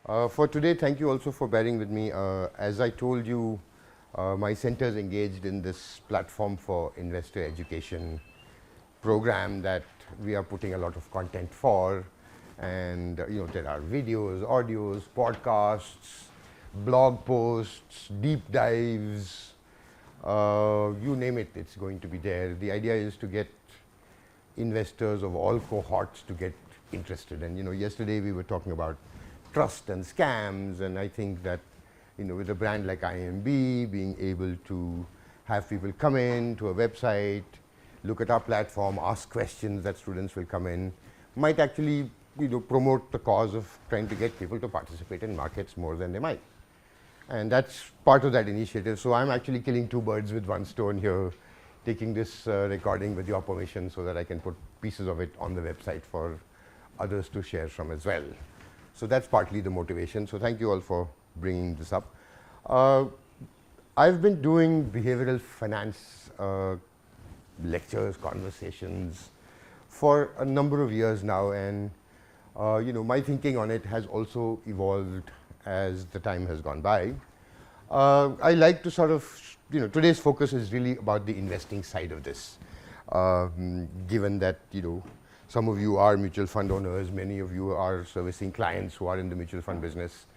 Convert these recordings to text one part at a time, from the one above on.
For today, thank you also for bearing with me. As I told you, my center is engaged in this platform for investor education program that we are putting a lot of content for. And there are videos, audios, podcasts, blog posts, deep dives, you name it, it's going to be there. The idea is to get investors of all cohorts to get interested. And yesterday we were talking about trust and scams, and I think that with a brand like IMB, being able to have people come in to a website, look at our platform, ask questions that students will come in, might actually promote the cause of trying to get people to participate in markets more than they might. And that's part of that initiative. So I'm actually killing two birds with one stone here, taking this recording with your permission so that I can put pieces of it on the website for others to share from as well. So that's partly the motivation. So thank you all for bringing this up. I've been doing behavioral finance lectures, conversations for a number of years now, and my thinking on it has also evolved as the time has gone by. I like to sort of, today's focus is really about the investing side of this, given that, some of you are mutual fund owners, many of you are servicing clients who are in the mutual fund business.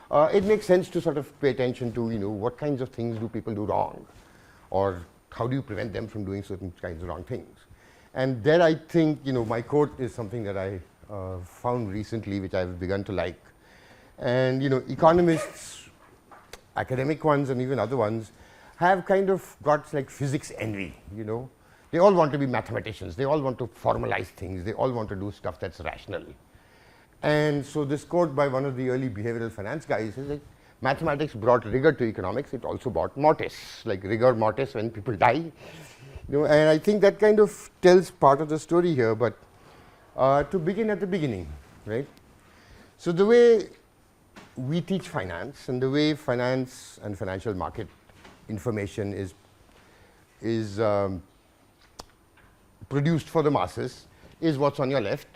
It makes sense to sort of pay attention to, what kinds of things do people do wrong, or how do you prevent them from doing certain kinds of wrong things. And there I think, my quote is something that I found recently, which I've begun to like. And, economists, academic ones and even other ones, have kind of got like physics envy, They all want to be mathematicians. They all want to formalize things. They all want to do stuff that's rational. And so this quote by one of the early behavioral finance guys is that mathematics brought rigor to economics. It also brought mortis, like rigor mortis when people die. And I think that kind of tells part of the story here. But to begin at the beginning, right? So the way we teach finance and the way finance and financial market information is produced for the masses is what's on your left.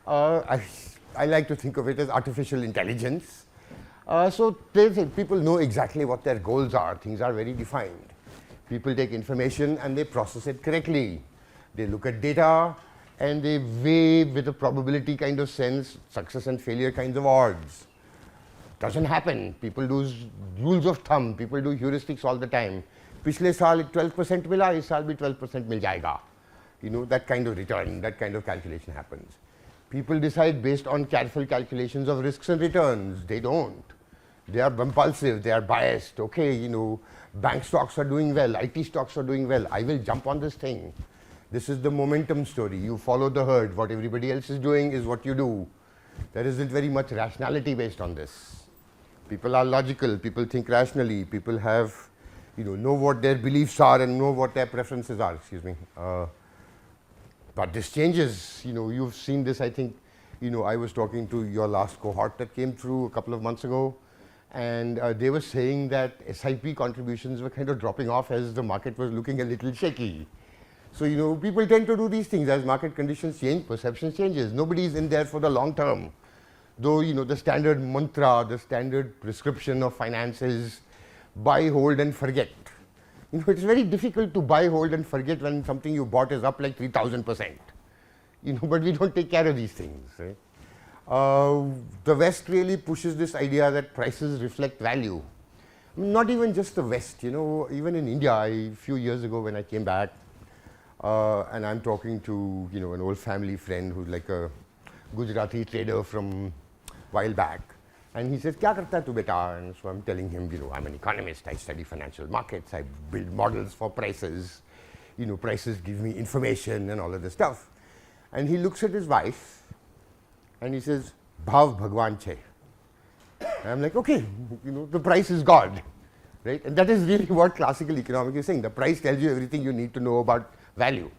I like to think of it as artificial intelligence. So people know exactly what their goals are. Things are very defined. People take information and they process it correctly. They look at data and they weigh with a probability kind of sense, success and failure kinds of odds. Doesn't happen. People do rules of thumb. People do heuristics all the time. पिछले साल 12% मिला, इस साल भी 12% मिल जाएगा. That kind of return, that kind of calculation happens. People decide based on careful calculations of risks and returns. They don't. They are impulsive, they are biased. Okay, bank stocks are doing well, IT stocks are doing well. I will jump on this thing. This is the momentum story. You follow the herd. What everybody else is doing is what you do. There isn't very much rationality based on this. People are logical. People think rationally. People have, know what their beliefs are and know what their preferences are. Excuse me. But this changes. You've seen this. I think, I was talking to your last cohort that came through a couple of months ago, and they were saying that SIP contributions were kind of dropping off as the market was looking a little shaky. So, people tend to do these things as market conditions change, perception changes. Nobody is in there for the long term. Though, the standard mantra, the standard prescription of finance is buy, hold and forget. It's very difficult to buy, hold and forget when something you bought is up like 3,000%. But we don't take care of these things, right? The West really pushes this idea that prices reflect value. Not even just the West, even in India, a few years ago when I came back, and I'm talking to, an old family friend who's like a Gujarati trader from a while back. And he says, "Kya karta hai tu beta?" And so I'm telling him, I'm an economist, I study financial markets, I build models for prices, prices give me information and all of this stuff. And he looks at his wife and he says, "Bhav Bhagwan che." And I'm like, okay, the price is God, right? And that is really what classical economics is saying. The price tells you everything you need to know about value.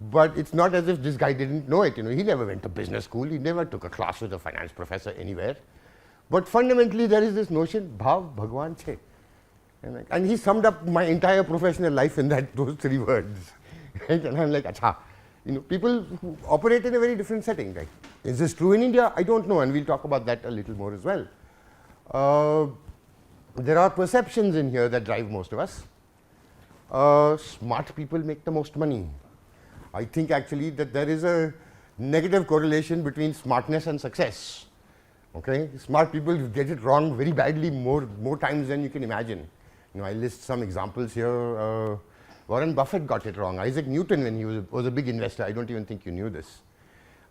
But it's not as if this guy didn't know it. He never went to business school. He never took a class with a finance professor anywhere. But fundamentally, there is this notion, Bhav Bhagwan che. And he summed up my entire professional life in those three words. Right? And I'm like, acha, People who operate in a very different setting. Right? Is this true in India? I don't know, and we'll talk about that a little more as well. There are perceptions in here that drive most of us. Smart people make the most money. I think actually that there is a negative correlation between smartness and success. Okay, smart people get it wrong very badly more times than you can imagine. I list some examples here. Warren Buffett got it wrong. Isaac Newton, when he was a big investor, I don't even think you knew this.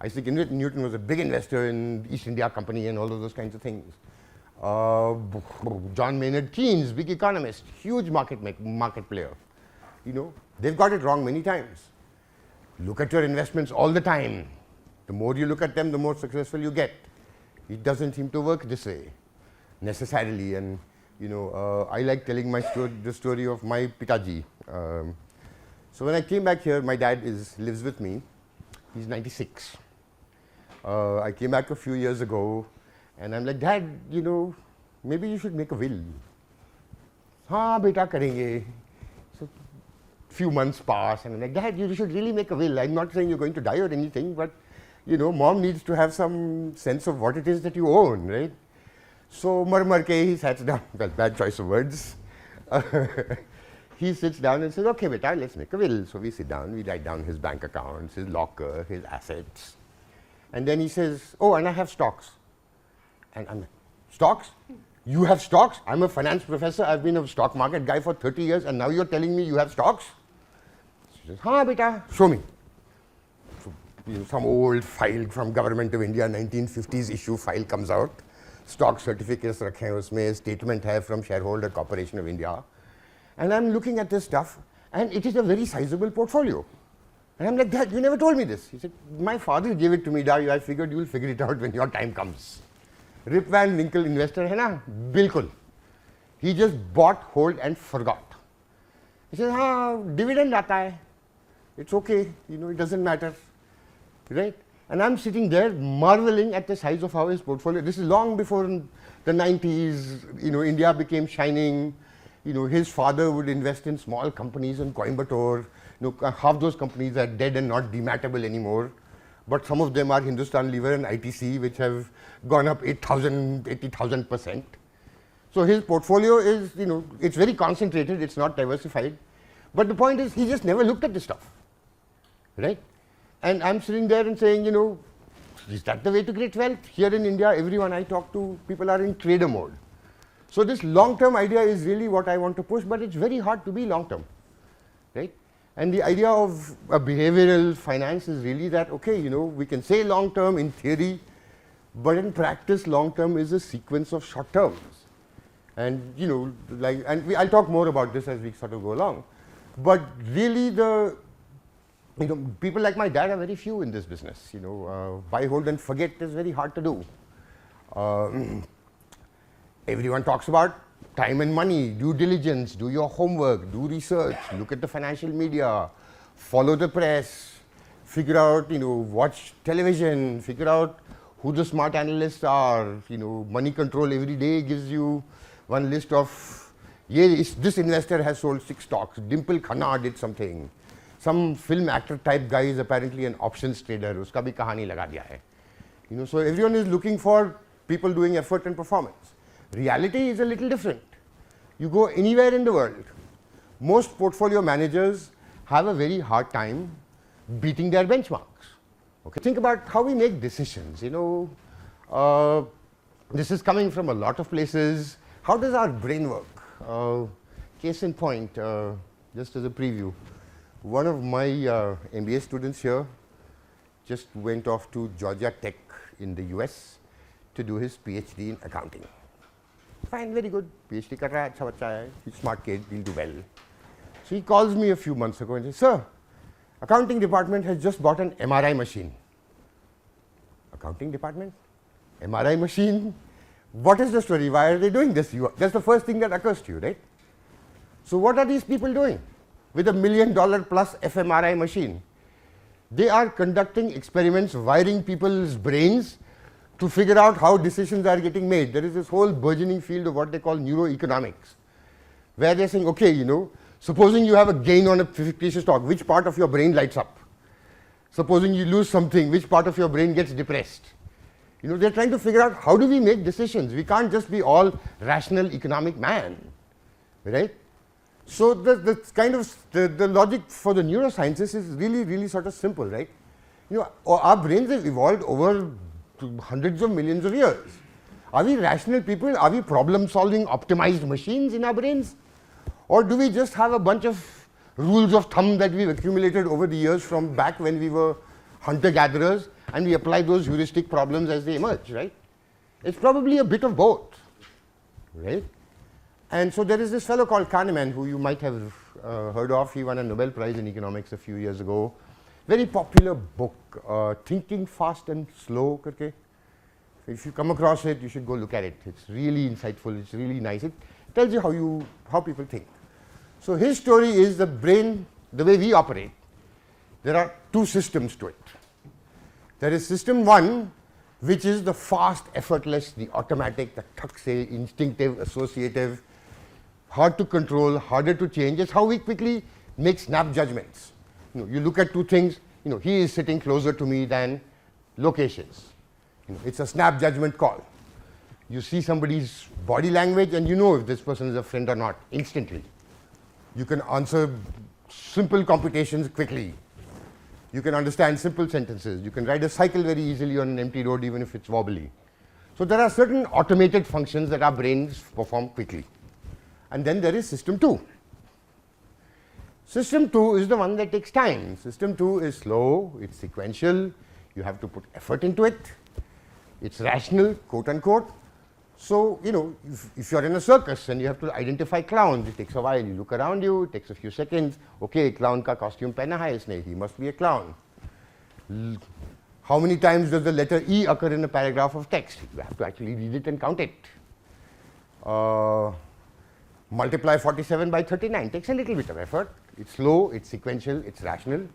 Isaac Newton was a big investor in East India Company and all of those kinds of things. John Maynard Keynes, big economist, huge market player. They've got it wrong many times. Look at your investments all the time. The more you look at them, the more successful you get. It doesn't seem to work this way necessarily. And I like telling the story of my Pitaji. So when I came back here, my dad lives with me. He's 96. I came back a few years ago, and I'm like, Dad, maybe you should make a will. हाँ बेटा करेंगे. So few months pass, and I'm like, Dad, you should really make a will. I'm not saying you're going to die or anything, but Mom needs to have some sense of what it is that you own, right? So mar ke he sits down. Well, bad choice of words. He sits down and says, okay, beta, let's make a will. So we sit down, we write down his bank accounts, his locker, his assets. And then he says, oh, and I have stocks. And I'm like, stocks? You have stocks? I'm a finance professor. I've been a stock market guy for 30 years, and now you're telling me you have stocks? He says, हाँ beta, show me. So, some old file from Government of India, 1950s issue file comes out. Stock certificates रखे हैं उसमें, statement है from Shareholder Corporation of India. And I'm looking at this stuff, and it is a very sizable portfolio. And I'm like, Dad, you never told me this. He said, my father gave it to me, Dad. I figured you'll figure it out when your time comes. Rip Van Winkle investor है ना? बिल्कुल. He just bought, hold, and forgot. He says, हाँ, dividend आता है. It's okay. It doesn't matter, right? And I'm sitting there marveling at the size of how his portfolio. This is long before the 90s. India became shining. His father would invest in small companies in Coimbatore. Half those companies are dead and not dematable anymore. But some of them are Hindustan Lever and ITC, which have gone up 80,000%. So his portfolio is, it's very concentrated, it's not diversified. But the point is, he just never looked at this stuff, right? And I'm sitting there and saying, is that the way to create wealth? Here in India, everyone I talk to, people are in trader mode. So this long-term idea is really what I want to push, but it's very hard to be long-term, right? And the idea of a behavioral finance is really that, okay, we can say long-term in theory, but in practice, long-term is a sequence of short terms. And, I'll talk more about this as we sort of go along. But really people like my dad are very few in this business. Buy, hold, and forget is very hard to do. Everyone talks about time and money, due diligence, do your homework, do research, look at the financial media, follow the press, figure out, watch television, figure out who the smart analysts are. Money Control every day gives you one list of, this investor has sold 6 stocks, Dimple Khanna did something. Some film actor type guy is apparently an options trader, uska bhi kahani laga diya hai. So everyone is looking for people doing effort and performance. Reality is a little different. You go anywhere in the world, most portfolio managers have a very hard time beating their benchmarks. Okay, think about how we make decisions. This is coming from a lot of places. How does our brain work? Case in point, just as a preview, one of my MBA students here just went off to Georgia Tech in the US to do his PhD in accounting. Fine, very good. PhD kar raha hai, acha bachcha hai. He's a smart kid, he'll do well. So he calls me a few months ago and says, sir, accounting department has just bought an MRI machine. Accounting department? MRI machine? What is the story? Why are they doing this? That's the first thing that occurs to you, right? So what are these people doing with $1 million plus fMRI machine? They are conducting experiments, wiring people's brains to figure out how decisions are getting made. There is this whole burgeoning field of what they call neuroeconomics, where they're saying, okay, supposing you have a gain on a fictitious stock, which part of your brain lights up? Supposing you lose something, which part of your brain gets depressed? They're trying to figure out how do we make decisions. We can't just be all rational economic man, right? So the kind of the logic for the neurosciences is really, really sort of simple, right? Our brains have evolved over hundreds of millions of years. Are we rational people? Are we problem-solving optimized machines in our brains? Or do we just have a bunch of rules of thumb that we've accumulated over the years from back when we were hunter-gatherers, and we apply those heuristic problems as they emerge, right? It's probably a bit of both, right? And so there is this fellow called Kahneman, who you might have heard of. He won a Nobel Prize in economics a few years ago. Very popular book, Thinking Fast and Slow. Karke. If you come across it, you should go look at it. It's really insightful. It's really nice. It tells you how people think. So his story is the brain, the way we operate. There are two systems to it. There is system one, which is the fast, effortless, the automatic, the thak-se, instinctive, associative, hard to control, harder to change. It's how we quickly make snap judgments. You look at two things, he is sitting closer to me than locations. It's a snap judgment call. You see somebody's body language and you know if this person is a friend or not instantly. You can answer simple computations quickly. You can understand simple sentences. You can ride a cycle very easily on an empty road even if it's wobbly. So there are certain automated functions that our brains perform quickly. And then there is system 2. System 2 is the one that takes time. System 2 is slow, it's sequential, you have to put effort into it, it's rational, quote unquote. So, if you're in a circus and you have to identify clowns, it takes a while. You look around you, it takes a few seconds. Okay, clown ka costume pehna hai isne, he must be a clown. How many times does the letter E occur in a paragraph of text? You have to actually read it and count it. Multiply 47 by 39 takes a little bit of effort. It's slow, it's sequential, it's rational.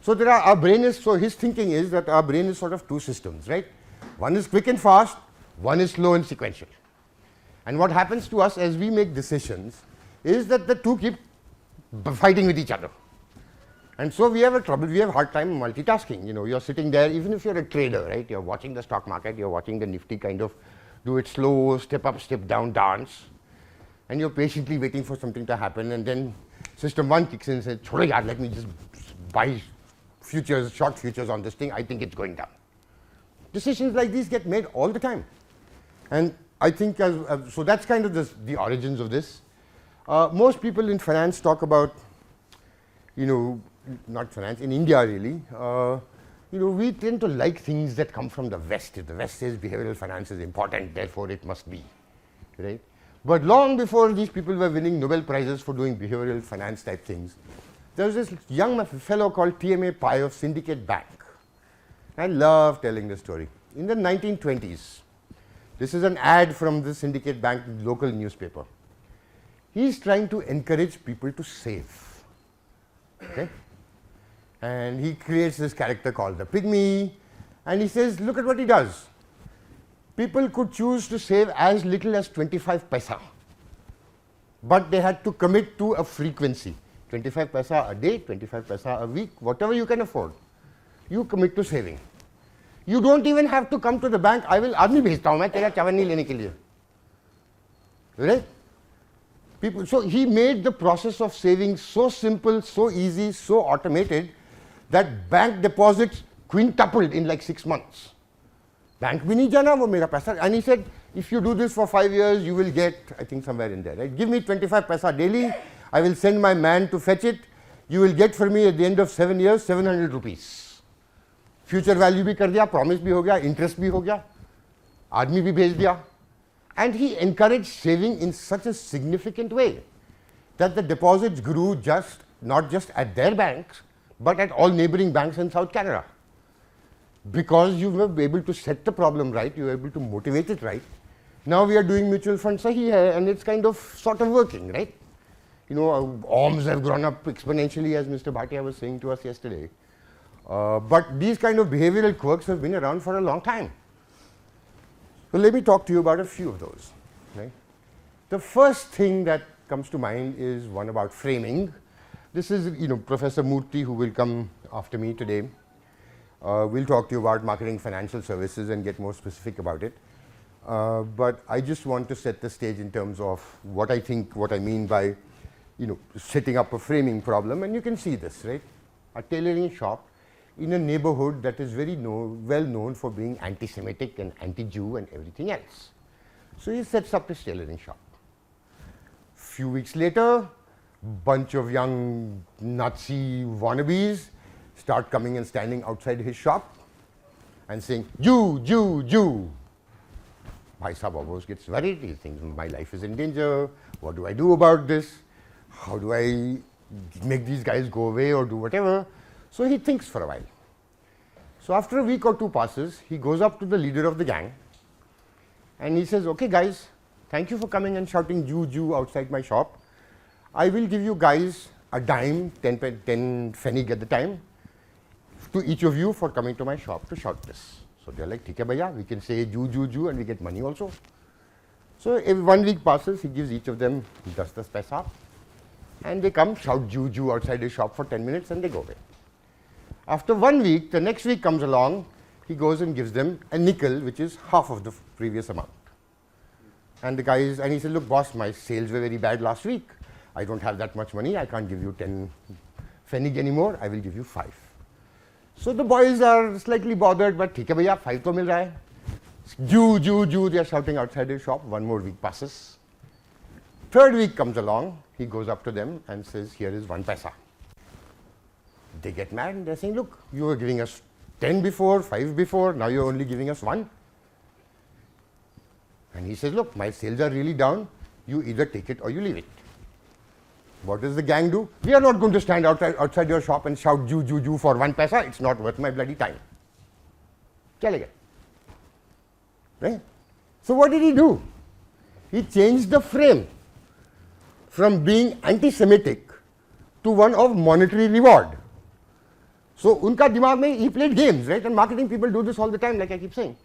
So his thinking is that our brain is sort of two systems, right? One is quick and fast, one is slow and sequential. And what happens to us as we make decisions is that the two keep fighting with each other. And so we have a hard time multitasking. You're sitting there, even if you're a trader, right? You're watching the stock market, you're watching the Nifty kind of do it slow, step up, step down dance. And you're patiently waiting for something to happen, and then system 1 kicks in and says, "Chhode yaar, let me just buy short futures on this thing, I think it's going down." Decisions like these get made all the time. And I think, so that's kind of the origins of this. Most people in finance talk about, not finance, in India really, we tend to like things that come from the West. If the West says behavioral finance is important, therefore it must be, right? But long before these people were winning Nobel Prizes for doing behavioral finance type things, there was this young fellow called T.M.A. Pai of Syndicate Bank. I love telling this story. In the 1920s, this is an ad from the Syndicate Bank local newspaper. He's trying to encourage people to save. Okay? And he creates this character called the Pygmy, and he says, look at what he does. People could choose to save as little as 25 paisa, but they had to commit to a frequency. 25 paisa a day, 25 paisa a week, whatever you can afford. You commit to saving. You don't even have to come to the bank. I will aadmi bhejta hu main tera chawan nahi lene ke liye. Right? So he made the process of saving so simple, so easy, so automated that bank deposits quintupled in like 6 months. Bank bhi nahi jana, wo mera paisa. And he said, if you do this for 5 years, you will get, I think somewhere in there, right? Give me 25 paisa daily. I will send my man to fetch it. You will get for me at the end of 7 years, 700 rupees. Future value bhi kar diya, promise bhi ho gaya, interest bhi ho gaya, aadmi bhi bhej diya. And he encouraged saving in such a significant way that the deposits grew not just at their banks, but at all neighboring banks in South Canada. Because you were able to set the problem right, you were able to motivate it right. Now we are doing mutual funds sahi hai, and it's kind of sort of working, right? OMs have grown up exponentially, as Mr. Bhatia was saying to us yesterday. But these kind of behavioral quirks have been around for a long time. So let me talk to you about a few of those. Right? The first thing that comes to mind is one about framing. This is Professor Murthy, who will come after me today. We'll talk to you about marketing financial services and get more specific about it. But I just want to set the stage in terms of what I think, what I mean by, setting up a framing problem. And you can see this, right? A tailoring shop in a neighborhood that is very well known for being anti-Semitic and anti-Jew and everything else. So he sets up his tailoring shop. Few weeks later, bunch of young Nazi wannabes start coming and standing outside his shop and saying, Jew, Jew, Jew. Bhai Sahab almost gets worried. He thinks, my life is in danger. What do I do about this? How do I make these guys go away or do whatever? So he thinks for a while. So after a week or two passes, he goes up to the leader of the gang and he says, okay guys, thank you for coming and shouting Jew, Jew outside my shop. I will give you guys a dime, 10 pfennig at the time, to each of you for coming to my shop to shout this. So they're like, theek hai bhaiya, we can say Jew, Jew, Jew and we get money also. So if 1 week passes, he gives each of them 10 paisa and they come shout Jew, Jew outside his shop for 10 minutes and they go away. After 1 week, the next week comes along, he goes and gives them a nickel, which is half of the previous amount. And the guy and he said, look boss, my sales were very bad last week. I don't have that much money. I can't give you 10 pfennig anymore. I will give you 5. So the boys are slightly bothered, but theek hai bhaiya, 5 to mil raha hai. Jew, Jew, Jew, they are shouting outside his shop. 1 more week passes. 3rd week comes along, he goes up to them and says, here is 1 paisa. They get mad and they're saying, look, you were giving us 10 before, 5 before, now you're only giving us 1. And he says, look, my sales are really down. You either take it or you leave it. What does the gang do? We are not going to stand outside your shop and shout Jew, Jew, Jew for 1 paisa. It's not worth my bloody time. Chale gaye. Right? So what did he do? He changed the frame from being anti-Semitic to one of monetary reward. So unka dimag mein, he played games, right? And marketing people do this all the time, like I keep saying.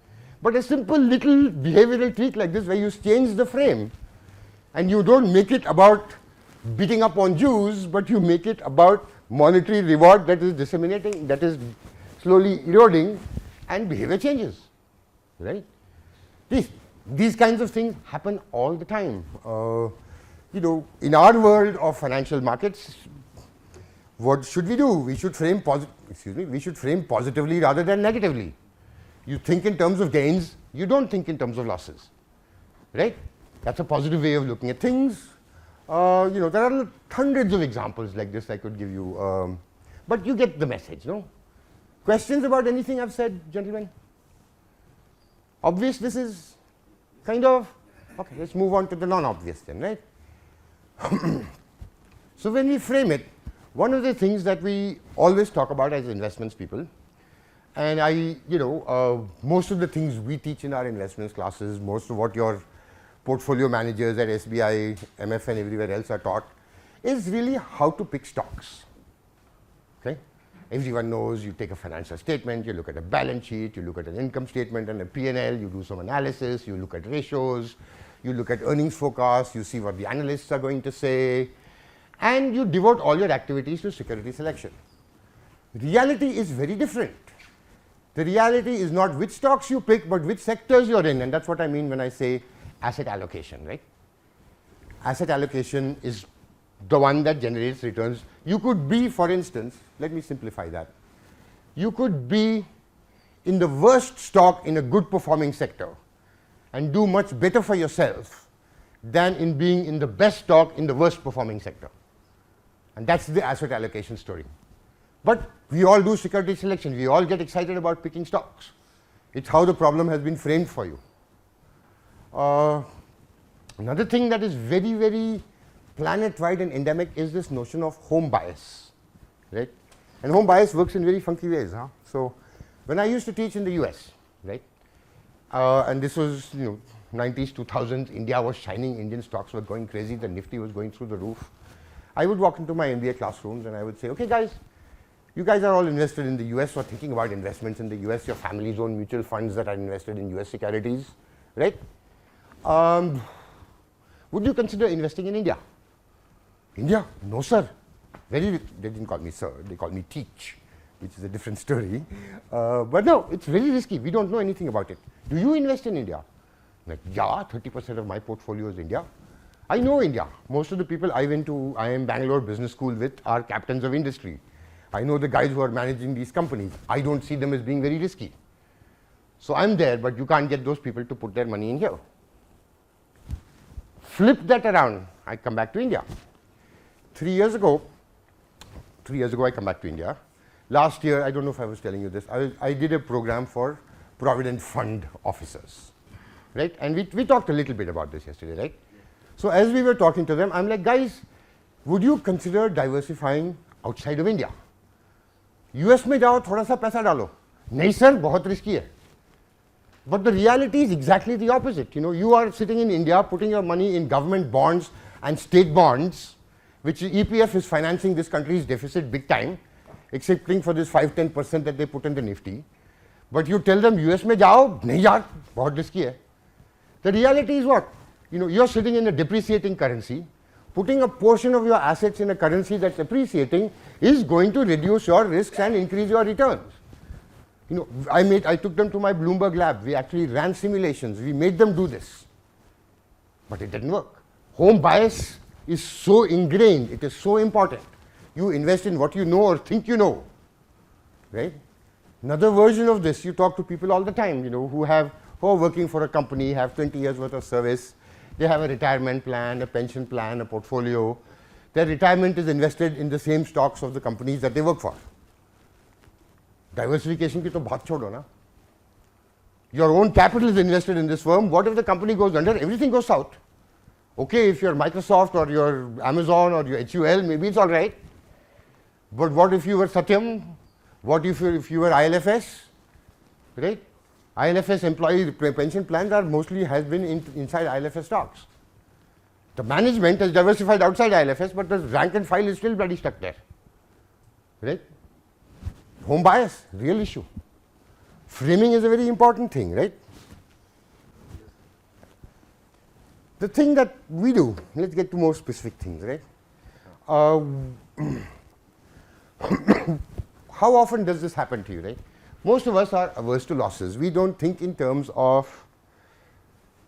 But a simple little behavioral trick like this, where you change the frame and you don't make it about beating up on Jews, but you make it about monetary reward that is disseminating, that is slowly eroding, and behavior changes, right? These kinds of things happen all the time. In our world of financial markets, what should we do? We should frame positively rather than negatively. You think in terms of gains, you don't think in terms of losses, right? That's a positive way of looking at things. There are hundreds of examples like this I could give you, but you get the message, no? Questions about anything I've said, gentlemen? Obvious this is? Kind of? Okay, let's move on to the non-obvious then, right? So when we frame it, one of the things that we always talk about as investments people, and most of the things we teach in our investments classes, most of what your portfolio managers at SBI, MF and everywhere else are taught, is really how to pick stocks. Okay? Everyone knows you take a financial statement, you look at a balance sheet, you look at an income statement and a P&L, you do some analysis, you look at ratios, you look at earnings forecasts, you see what the analysts are going to say, and you devote all your activities to security selection. Reality is very different. The reality is not which stocks you pick, but which sectors you're in, and that's what I mean when I say asset allocation, right? Asset allocation is the one that generates returns. You could be, for instance, let me simplify that. You could be in the worst stock in a good performing sector and do much better for yourself than in being in the best stock in the worst performing sector. And that's the asset allocation story. But we all do security selection. We all get excited about picking stocks. It's how the problem has been framed for you. Another thing that is very, very planet-wide and endemic is this notion of home bias, right? And home bias works in very funky ways. So when I used to teach in the US, right, and this was 90s, 2000s, India was shining, Indian stocks were going crazy, the Nifty was going through the roof. I would walk into my MBA classrooms and I would say, okay guys, you guys are all invested in the US or thinking about investments in the US, your family's own mutual funds that are invested in US securities, right? Would you consider investing in India? India? No, sir. They didn't call me sir, they called me teach. which is a different story. But no, it's very risky. We don't know anything about it. Do you invest in India? Like, yeah, 30% of my portfolio is India. I know India. Most of the people I went to IIM Bangalore Business School with are captains of industry. I know the guys who are managing these companies. I don't see them as being very risky. So I'm there, but you can't get those people to put their money in here. Flip that around. I come back to India. 3 years ago, I come back to India. Last year, I don't know if I was telling you this, I did a program for Provident Fund officers, right? And we talked a little bit about this yesterday, right? So as we were talking to them, I'm like, guys, would you consider diversifying outside of India? US में जाओ थोड़ा सा पैसा डालो. नहीं sir, बहुत risky है. But the reality is exactly the opposite. You know, you are sitting in India, putting your money in government bonds and state bonds, which EPF is financing this country's deficit big time, excepting for this 5-10% that they put in the Nifty. But you tell them US में जाओ, नहीं यार, बहुत risky है. The reality is what? You know, you're sitting in a depreciating currency, putting a portion of your assets in a currency that's appreciating is going to reduce your risks and increase your returns. You know, I took them to my Bloomberg lab. We actually ran simulations. We made them do this. But it didn't work. Home bias is so ingrained. It is so important. You invest in what you know or think you know, right? Another version of this, you talk to people all the time, you know, who are working for a company, have 20 years worth of service. They have a retirement plan, a pension plan, a portfolio. Their retirement is invested in the same stocks of the companies that they work for. Diversification ki to bahut chodo na. Your own capital is invested in this firm. What if the company goes under? Everything goes south. Okay, if you're Microsoft or you're Amazon or you're HUL, maybe it's all right. But what if you were Satyam? What if you were ILFS? Right? ILFS employee pension plans are mostly has been inside ILFS stocks. The management has diversified outside ILFS, but the rank and file is still bloody stuck there. Right? Home bias, real issue. Framing is a very important thing, right? The thing that we do, let's get to more specific things, right? How often does this happen to you, right? Most of us are averse to losses. We don't think in terms of,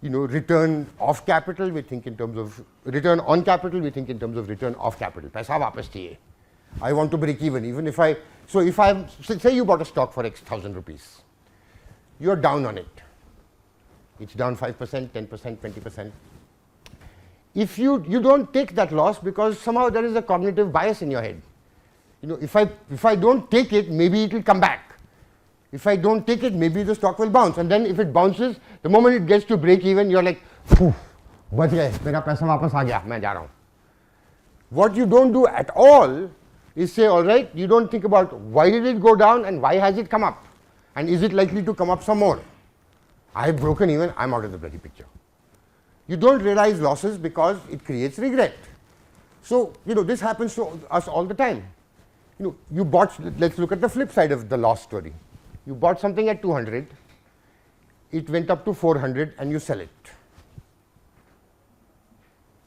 you know, return of capital. We think in terms of return on capital. We think in terms of return of capital. Paisa वापस चाहिए. I want to break even if I, so if I, say you bought a stock for X thousand rupees, you're down on it. It's down 5%, 10%, 20%. If you don't take that loss because somehow there is a cognitive bias in your head. You know, if I don't take it, maybe it will come back. If I don't take it, maybe the stock will bounce. And then if it bounces, the moment it gets to break even, you're like, बच गए, मेरा पैसा वापस आ गया, मैं जा रहा हूँ. What you don't do at all is say, all right, you don't think about why did it go down and why has it come up? And is it likely to come up some more? I have broken even, I'm out of the bloody picture. You don't realize losses because it creates regret. So, you know, this happens to us all the time. You know, you bought, let's look at the flip side of the loss story. You bought something at 200, it went up to 400 and you sell it.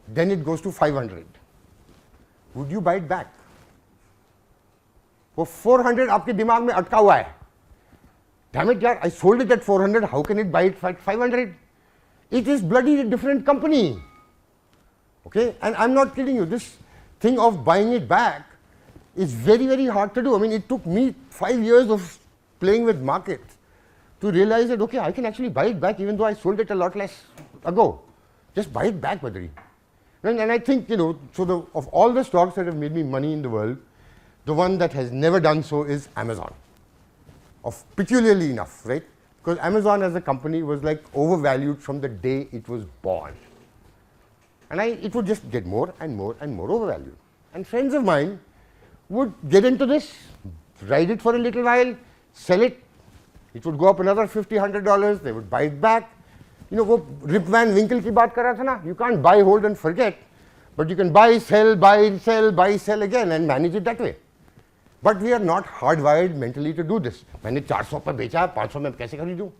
Then it goes to 500. Would you buy it back? वो 400 आपके दिमाग में अटका हुआ है. Damn it, yaar, I sold it at 400. How can it buy it at 500? It is bloody different company. Okay, and I'm not kidding you. This thing of buying it back is very, very hard to do. I mean, it took me 5 years of playing with markets to realize that okay, I can actually buy it back even though I sold it a lot less ago. Just buy it back, Badri. And I think, you know, so of all the stocks that have made me money in the world, the one that has never done so is Amazon. Peculiarly enough, right? Because Amazon as a company was like overvalued from the day it was born. And it would just get more and more and more overvalued. And friends of mine would get into this, ride it for a little while, sell it. It would go up another $50, $100. They would buy it back. You know, वो Rip Van Winkle की बात कर रहा था ना, you can't buy, hold and forget, but you can buy, sell again and manage it that way. But we are not hardwired mentally to do this. मैंने 400 पर बेचा, 500 में कैसे खरीदूं?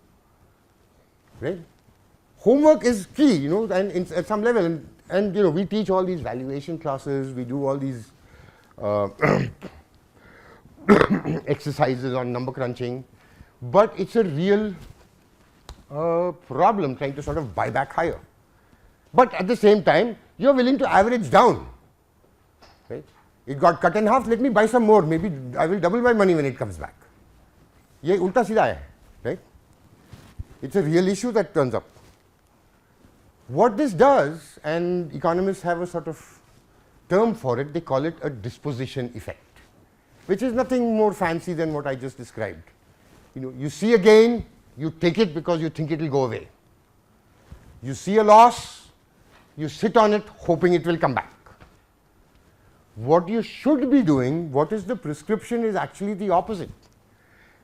Right? Homework is key, you know, and at some level, and you know, we teach all these valuation classes, we do all these exercises on number crunching, but it's a real problem trying to sort of buy back higher. But at the same time, you're willing to average down. Right? It got cut in half, let me buy some more, maybe I will double my money when it comes back. Ye ulta seedha hai, right? It's a real issue that turns up. What this does, and economists have a sort of term for it, they call it a disposition effect, which is nothing more fancy than what I just described. You see a gain, you take it because you think it will go away. You see a loss, you sit on it hoping it will come back. What you should be doing, what is the prescription, is actually the opposite,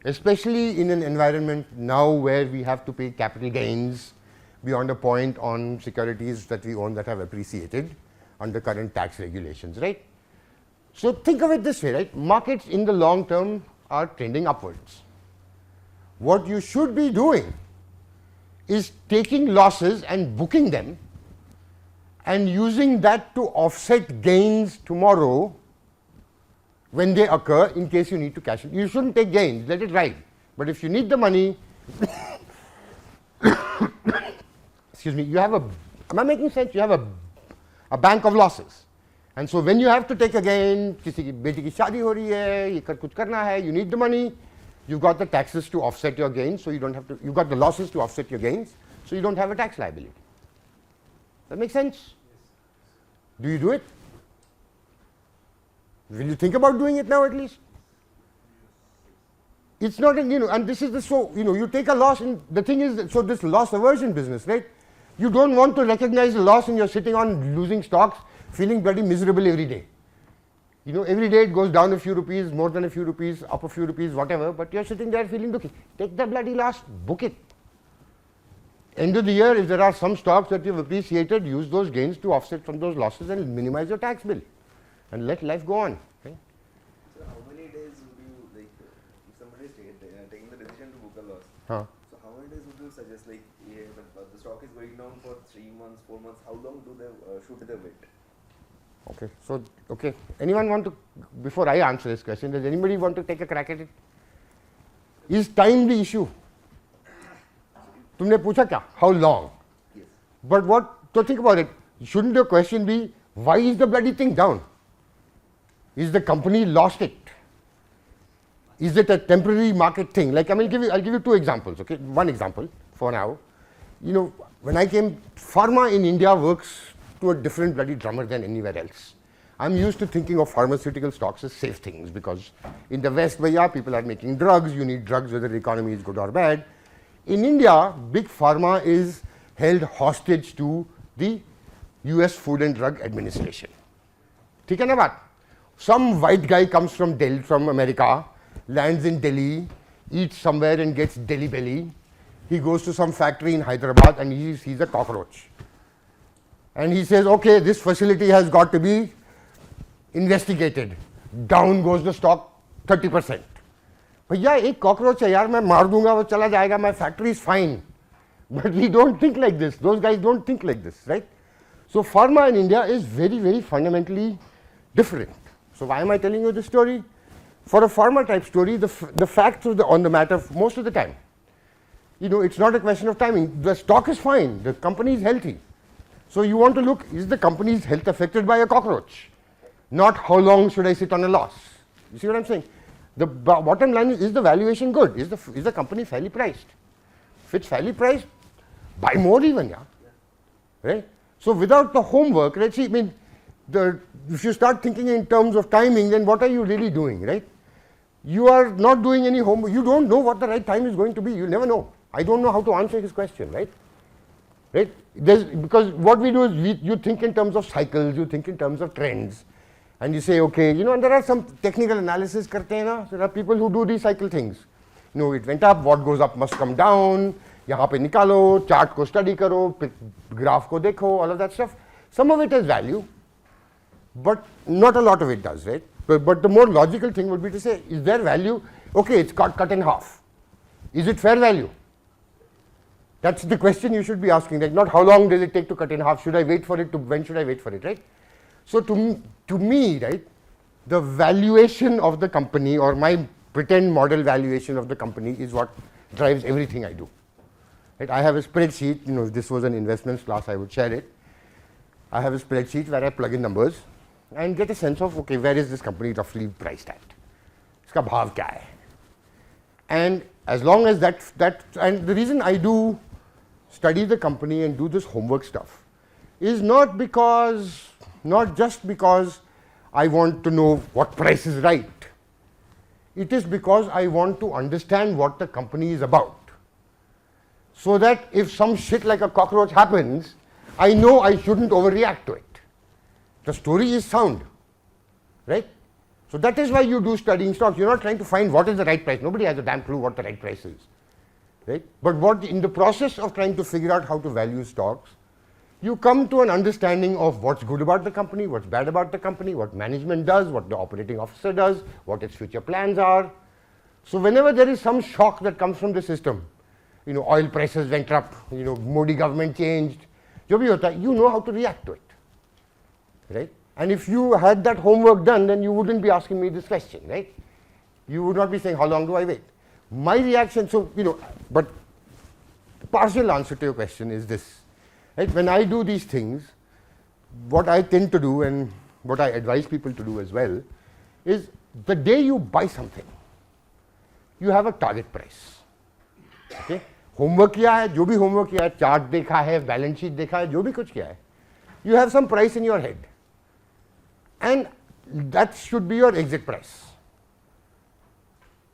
especially in an environment now where we have to pay capital gains beyond a point on securities that we own that have appreciated under current tax regulations, right? So think of it this way, right? Markets in the long term are trending upwards. What you should be doing is taking losses and booking them and using that to offset gains tomorrow when they occur in case you need to cash it. You shouldn't take gains, let it ride. But if you need the money, excuse me, you have am I making sense? You have a bank of losses. And so when you have to take a gain, किसी की बेटी की शादी हो रही है, ये कुछ करना है, you need the money, you've got the taxes to offset your gains, so you don't have to, you've got the losses to offset your gains, so you don't have a tax liability. That makes sense? Yes. Do you do it? Will you think about doing it now at least? It's not, and this is the, so, you take a loss, and the thing is, so this loss aversion business, right? You don't want to recognize the loss and you're sitting on losing stocks, feeling bloody miserable every day. Every day it goes down a few rupees, more than a few rupees, up a few rupees, whatever, but you're sitting there feeling dukkhi. Take the bloody loss, book it. End of the year, if there are some stocks that you've appreciated, use those gains to offset from those losses and minimize your tax bill and let life go on. Right? So how many days would you, like, if somebody is taking the decision to book a loss, so how many days would you suggest, like, the stock is going down for 3 months, 4 months, how long should they wait? Okay, so, anyone want to, before I answer this question, does anybody want to take a crack at it? Is time the issue? तुमने पूछा क्या? How long? Yes. But what, so think about it, shouldn't the question be, why is the bloody thing down? Is the company lost it? Is it a temporary market thing? Like, I'll give you 2 examples, okay? One example for now. When I came, pharma in India works to a different bloody drummer than anywhere else. I'm used to thinking of pharmaceutical stocks as safe things because in the West, people are making drugs, you need drugs whether the economy is good or bad. In India, big pharma is held hostage to the US Food and Drug Administration. ठीक है ना बात? Some white guy comes from Delhi, from America, lands in Delhi, eats somewhere and gets Delhi belly. He goes to some factory in Hyderabad and he sees a cockroach. And he says, okay, this facility has got to be investigated. Down goes the stock 30%. भैया एक cockroach है यार, मैं मार दूंगा वो चला जाएगा, my factory is fine. But we don't think like this. Those guys don't think like this, right? So pharma in India is very, very fundamentally different. So why am I telling you this story? For a pharma type story, the facts on the matter most of the time, it's not a question of timing. The stock is fine, the company is healthy. So you want to look, is the company's health affected by a cockroach? Not how long should I sit on a loss? You see what I'm saying? The bottom line is the valuation good? Is the company fairly priced? If it's fairly priced, buy more even, yeah. Right? So without the homework, right? See, if you start thinking in terms of timing, then what are you really doing, right? You are not doing any homework. You don't know what the right time is going to be. You never know. I don't know how to answer his question, right? Right? Because what we do is you think in terms of cycles, you think in terms of trends. And you say, okay, and there are some technical analysis karte hai na? There are people who do these cycle things. It went up, what goes up must come down, yahan pe nikalo, chart ko study karo, graph ko dekho, all of that stuff. Some of it has value, but not a lot of it does, right? But the more logical thing would be to say, is there value? Okay, it's cut in half. Is it fair value? That's the question you should be asking, like not how long does it take to cut in half, should I wait for it, when should I wait for it, right? So to me, right, the valuation of the company or my pretend model valuation of the company is what drives everything I do. Right? I have a spreadsheet, if this was an investments class, I would share it. I have a spreadsheet where I plug in numbers and get a sense of, okay, where is this company roughly priced at? Iska bhav kya hai? And as long as and the reason I do study the company and do this homework stuff is not just because I want to know what price is right. It is because I want to understand what the company is about. So that if some shit like a cockroach happens, I know I shouldn't overreact to it. The story is sound, right? So that is why you do studying stocks. You're not trying to find what is the right price. Nobody has a damn clue what the right price is, right? But in the process of trying to figure out how to value stocks, you come to an understanding of what's good about the company, what's bad about the company, what management does, what the operating officer does, what its future plans are. So whenever there is some shock that comes from the system, oil prices went up, Modi government changed, you know how to react to it, right? And if you had that homework done, then you wouldn't be asking me this question, right? You would not be saying, how long do I wait? My reaction, but the partial answer to your question is this, right? When I do these things, what I tend to do and what I advise people to do as well is the day you buy something, you have a target price, okay? Homework किया है, जो भी homework किया है, chart देखा है, balance sheet देखा है, जो भी कुछ किया है, you have some price in your head, and that should be your exit price,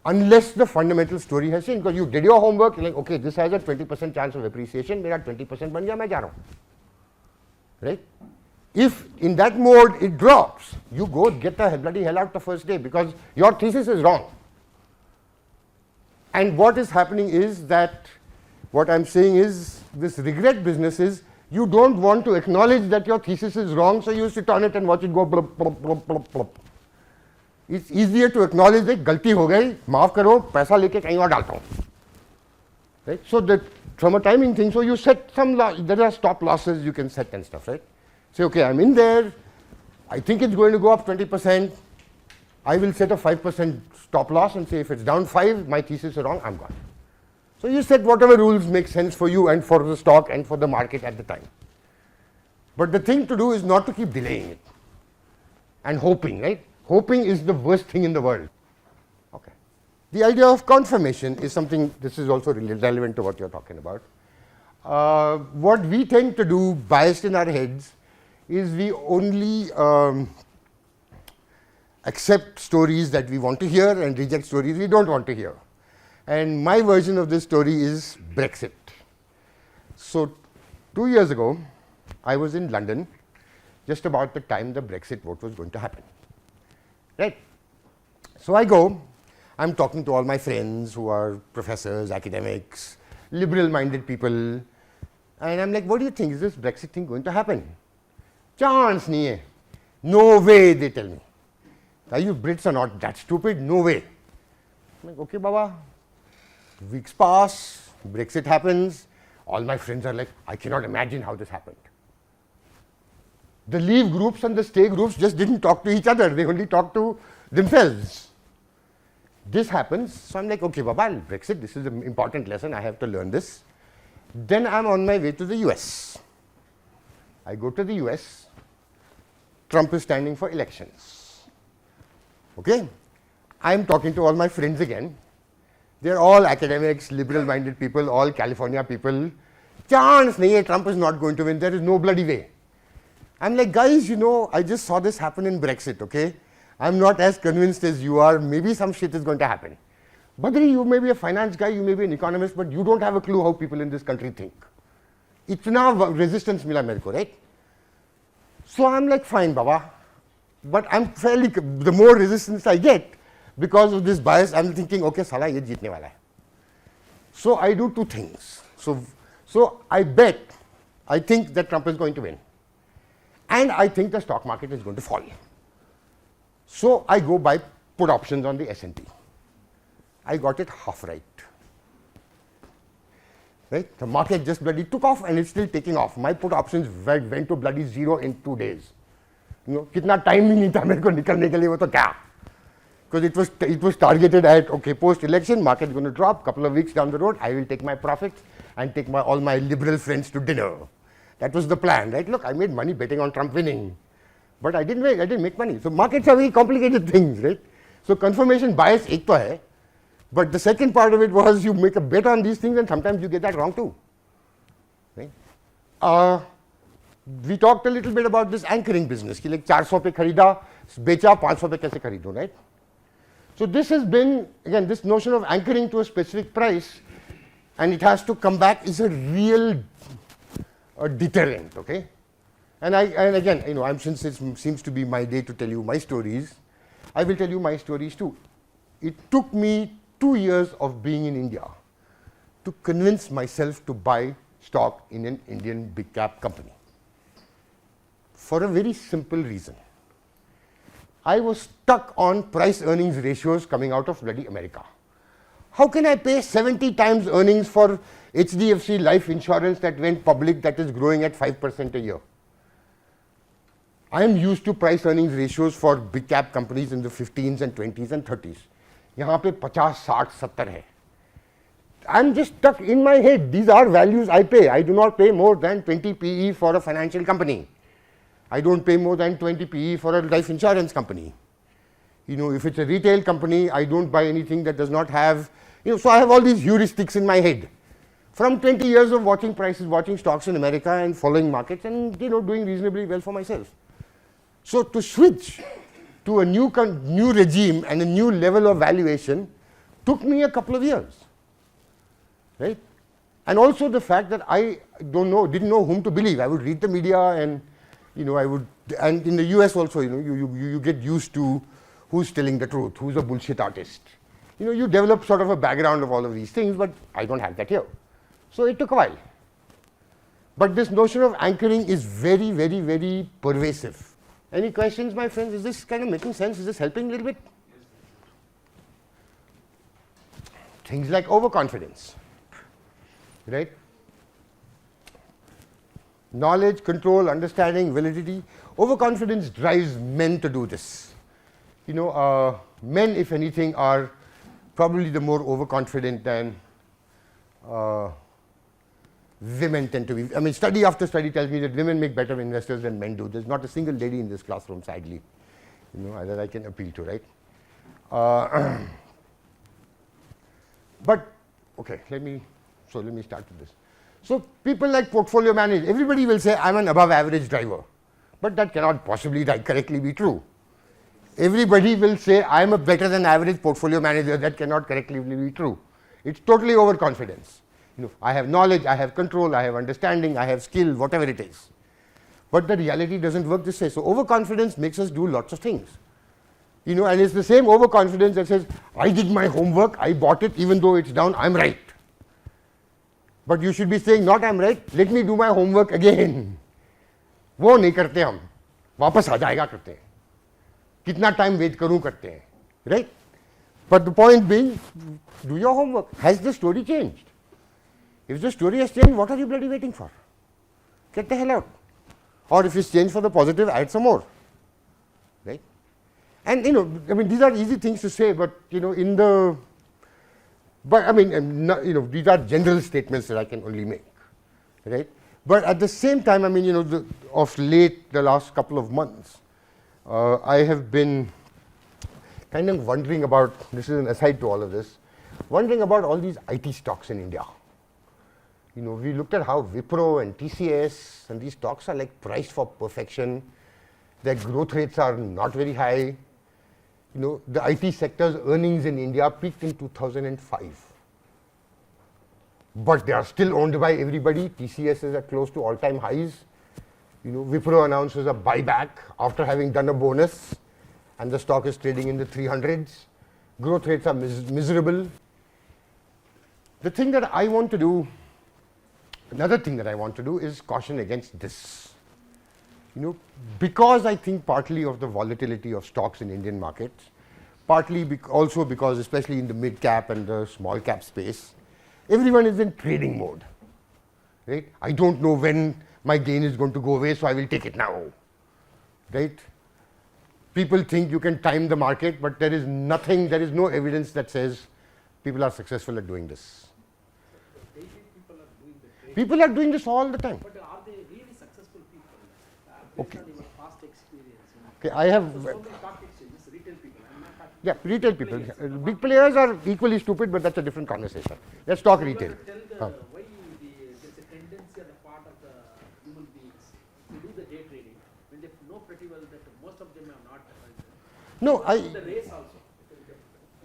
unless the fundamental story has changed. Because you did your homework, you're like, okay, this has a 20% chance of appreciation, मेरा 20% बन गया, मैं जा रहा हूँ, right? If in that mode it drops, you go get the bloody hell out the first day because your thesis is wrong. And what is happening is that what I'm saying is this regret business is you don't want to acknowledge that your thesis is wrong, so you sit on it and watch it go blub, blub, blub, blub, blub. It's easier to acknowledge that गलती हो गई, माफ करो, पैसा लेके कहीं और डालता हूँ. Right? So that from a timing thing, so you set some, there are stop losses you can set and stuff, right? Say, okay, I'm in there, I think it's going to go up 20%, I will set a 5% stop loss and say if it's down 5, my thesis is wrong, I'm gone. So you set whatever rules make sense for you and for the stock and for the market at the time. But the thing to do is not to keep delaying it and hoping, right? Hoping is the worst thing in the world. Okay. The idea of confirmation is something, this is also really relevant to what you're talking about. What we tend to do, biased in our heads, is we only accept stories that we want to hear and reject stories we don't want to hear. And my version of this story is Brexit. So 2 years ago, I was in London just about the time the Brexit vote was going to happen. Right? So I go, I'm talking to all my friends who are professors, academics, liberal-minded people, and I'm like, what do you think? Is this Brexit thing going to happen? Chance nahi hai. No way, they tell me. Are you Brits are not that stupid? No way. I'm like, okay, Baba. Weeks pass, Brexit happens, all my friends are like, I cannot imagine how this happened. The leave groups and the stay groups just didn't talk to each other, they only talked to themselves. This happens, so I'm like, okay, Baba, Brexit, this is an important lesson, I have to learn this. Then I'm on my way to the US. I go to the US, Trump is standing for elections. Okay? I'm talking to all my friends again. They're all academics, liberal-minded people, all California people. Chance nahi hai, Trump is not going to win. There is no bloody way. I'm like, guys, I just saw this happen in Brexit, okay? I'm not as convinced as you are. Maybe some shit is going to happen. Badri, you may be a finance guy, you may be an economist, but you don't have a clue how people in this country think. Itna resistance mila mereko, right? So I'm like, fine, Baba. But I'm fairly, the more resistance I get, because of this bias, I'm thinking, okay, sala ye jeetne wala hai. So I do two things. So I bet, I think that Trump is going to win. And I think the stock market is going to fall. So I go buy put options on the S&P. I got it half right. Right? The market just bloody took off and it's still taking off. My put options went to bloody zero in 2 days. You know, कितना time ही नहीं था मेरे को निकलने के लिए वो तो क्या? Because it was targeted at, okay, post-election, market is going to drop, couple of weeks down the road, I will take my profits and take all my liberal friends to dinner. That was the plan, right? Look, I made money betting on Trump winning, but I didn't make money. So markets are very complicated things, right? So confirmation bias एक तो है, but the second part of it was you make a bet on these things and sometimes you get that wrong too, right? We talked a little bit about this anchoring business, कि like 400 पे खरीदा, बेचा 500 पे कैसे खरीदूं, right? So this has been, again, this notion of anchoring to a specific price and it has to come back is a real deterrent, okay? And again, you know, since it seems to be my day to tell you my stories, I will tell you my stories too. It took me 2 years of being in India to convince myself to buy stock in an Indian big cap company. For a very simple reason. I was stuck on price earnings ratios coming out of bloody America. How can I pay 70 times earnings for HDFC life insurance that went public that is growing at 5% a year? I am used to price earnings ratios for big cap companies in the 15s and 20s and 30s. यहाँ पे 50, 60, 70 है. I'm just stuck in my head. These are values I pay. I do not pay more than 20 PE for a financial company. I don't pay more than 20 PE for a life insurance company. You know, if it's a retail company, I don't buy anything that does not have, you know, so I have all these heuristics in my head. From 20 years of watching prices, watching stocks in America and following markets and, you know, doing reasonably well for myself. So to switch to a new regime and a new level of valuation took me a couple of years, right? And also the fact that I didn't know whom to believe. I would read the media and, you know, and in the US also, you know, you get used to who's telling the truth, who's a bullshit artist. You know, you develop sort of a background of all of these things, but I don't have that here. So it took a while. But this notion of anchoring is very, very, very pervasive. Any questions, my friends? Is this kind of making sense? Is this helping a little bit? Things like overconfidence, right? Knowledge, control, understanding, validity. Overconfidence drives men to do this. You know, men, if anything, are probably the more overconfident than women tend to be. I mean, study after study tells me that women make better investors than men do. There's not a single lady in this classroom, sadly, you know, that I can appeal to, right? But, okay, let me start with this. So people like portfolio manage, everybody will say I'm an above average driver, but that cannot possibly correctly be true. Everybody will say I'm a better than average portfolio manager, that cannot correctly be true. It's totally overconfidence. You know, I have knowledge, I have control, I have understanding, I have skill, whatever it is. But the reality doesn't work this way. So overconfidence makes us do lots of things. You know, and it's the same overconfidence that says, I did my homework, I bought it, even though it's down, I'm right. But you should be saying, not I'm right, let me do my homework again. वो नहीं करते हम, वापस आ जाएगा करते हैं. कितना time wait करूं करते हैं, right? But the point being, do your homework. Has the story changed? If the story has changed, what are you bloody waiting for? Get the hell out. Or if it's changed for the positive, add some more, right? And you know, I mean, these are easy things to say, but you know, but I mean, you know, these are general statements that I can only make, right? But at the same time, I mean, you know, of late, the last couple of months, I have been kind of wondering about, this is an aside to all of this, wondering about all these IT stocks in India. You know, we looked at how Wipro and TCS and these stocks are like priced for perfection. Their growth rates are not very high. You know, the IT sector's earnings in India peaked in 2005. But they are still owned by everybody. TCS is at close to all-time highs. You know, Wipro announces a buyback after having done a bonus, and the stock is trading in the 300s. Growth rates are miserable. The thing that I want to do, another thing that I want to do is caution against this. You know, because I think partly of the volatility of stocks in Indian markets, partly also because especially in the mid cap and the small cap space, everyone is in trading mode, right? I don't know when my gain is going to go away, so I will take it now, right? People think you can time the market, but there is nothing, there is no evidence that says people are successful at doing this. People are doing this all the time. But are they really successful people? Okay. Based on your past experience. Okay, I have. So many stock exchanges, retail people. I'm not talking Yeah, retail people. Big players are equally stupid, but that's a different conversation. Let's talk retail. Tell why there's a tendency on the part of the human beings to do the day trading when they know pretty well that most of them are not. No, The race also.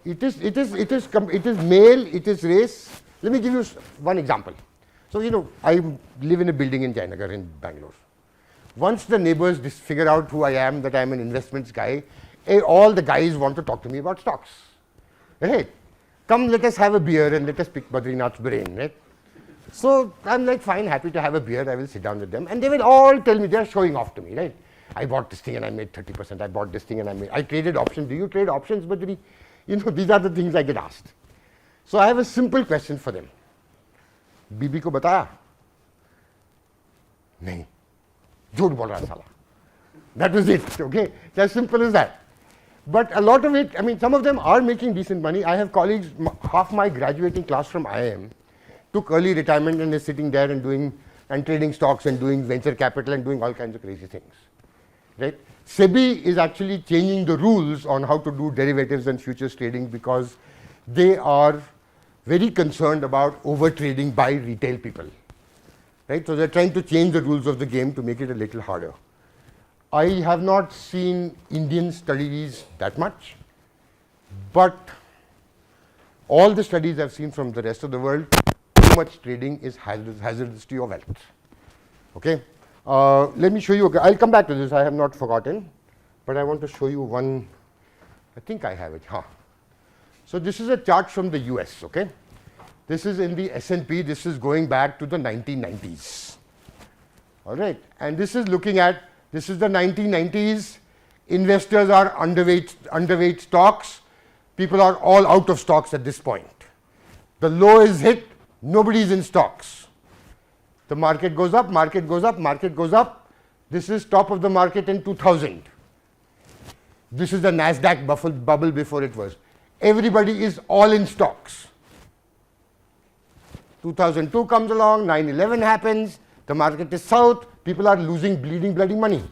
it is male, it is race. Let me give you one example. So, I live in a building in Jayanagar in Bangalore. Once the neighbors figure out who I am, that I am an investments guy, all the guys want to talk to me about stocks. Right? Come, let us have a beer and let us pick Badrinath's brain. Right? So I'm like, fine, happy to have a beer. I will sit down with them, and they will all tell me, they are showing off to me. Right? I bought this thing and I made 30%. I bought this thing and I traded options. Do you trade options, Badri? These are the things I get asked. So I have a simple question for them. बीबी को बताया नहीं झूठ बोल रहा साला. That was it. Okay, it's as simple as that. But a lot of it, I mean, some of them are making decent money. I have colleagues, half my graduating class from IIM took early retirement and is sitting there and trading stocks and doing venture capital and doing all kinds of crazy things. Right? SEBI is actually changing the rules on how to do derivatives and futures trading because they are very concerned about over trading by retail people. Right? So they're trying to change the rules of the game to make it a little harder. I have not seen Indian studies that much, but all the studies I've seen from the rest of the world, too much trading is hazardous to your wealth. Okay? Let me show you, I'll come back to this, I have not forgotten, but I want to show you one, I think I have it. So this is a chart from the US, okay? This is in the S&P, this is going back to the 1990s. All right, and this is looking at, this is the 1990s, investors are underweight stocks, people are all out of stocks at this point. The low is hit, nobody is in stocks. The market goes up, market goes up, market goes up. This is top of the market in 2000. This is the NASDAQ bubble before it was. Everybody is all in stocks. 2002 comes along, 9/11 happens, the market is south, people are losing bleeding bloody money.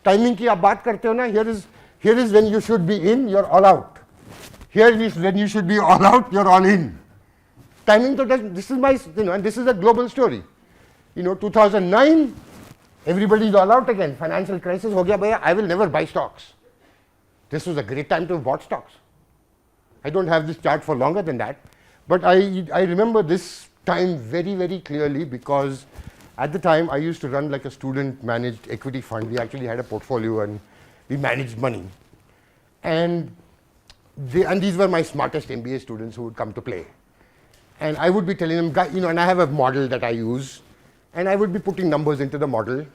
Timing ki aap baat karte ho na, here is when you should be in, you're all out. Here is when you should be all out, you're all in. Timing to this is my, and this is a global story. 2009, everybody is all out again. Financial crisis ho gaya, bhaiya, I will never buy stocks. This was a great time to have bought stocks. I don't have this chart for longer than that, but I remember this time very, very clearly because at the time I used to run like a student managed equity fund. We actually had a portfolio and we managed money. And these were my smartest MBA students who would come to play. And I would be telling them, and I have a model that I use, and I would be putting numbers into the model.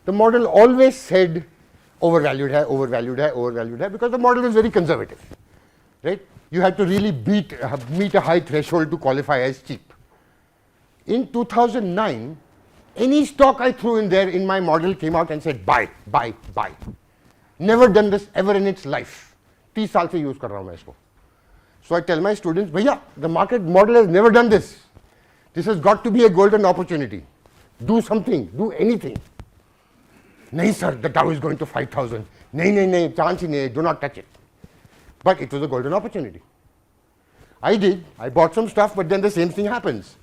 The model always said overvalued hai, overvalued hai, overvalued hai, because the model is very conservative, right? You had to really meet a high threshold to qualify as cheap. In 2009, any stock I threw in there in my model came out and said buy, buy, buy. Never done this ever in its life. 30 साल से use कर रहा हूँ मैं इसको. So I tell my students, भैया, the market model has never done this. This has got to be a golden opportunity. Do something, do anything. नहीं sir, the Dow is going to 5,000. नहीं, chance ही नहीं, do not touch it. But it was a golden opportunity. I did, I bought some stuff, but then the same thing happens.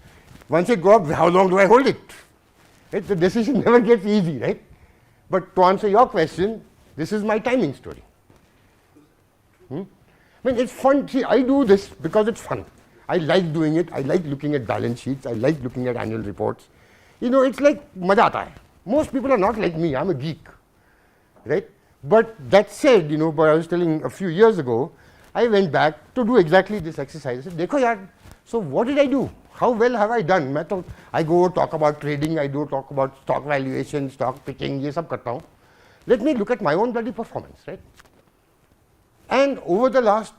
Once it goes up, how long do I hold it? Right? The decision never gets easy, right? But to answer your question, this is my timing story. I mean, it's fun. See, I do this because it's fun. I like doing it. I like looking at balance sheets. I like looking at annual reports. It's like maza aata hai. Most people are not like me. I'm a geek, right? But that said, but I was telling a few years ago, I went back to do exactly this exercise. I said, dekho yaar, so what did I do? How well have I done? I go talk about trading, I do talk about stock valuation, stock picking, ye sab karta hu. Let me look at my own bloody performance, right? And over the last,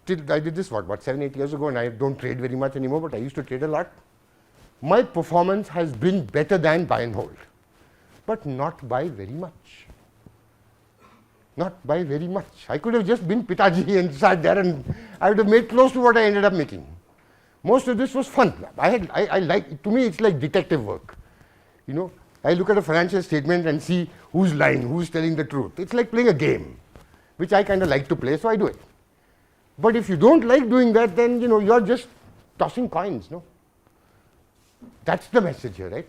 I did this about 7-8 years ago, and I don't trade very much anymore, but I used to trade a lot. My performance has been better than buy and hold, but not by very much. Not by very much. I could have just been Pitaji and sat there, and I would have made close to what I ended up making. Most of this was fun. I like, to me it's like detective work. You know, I look at a financial statement and see who's lying, who's telling the truth. It's like playing a game, which I kind of like to play, so I do it. But if you don't like doing that, then you know, you're just tossing coins, no? That's the message here, right?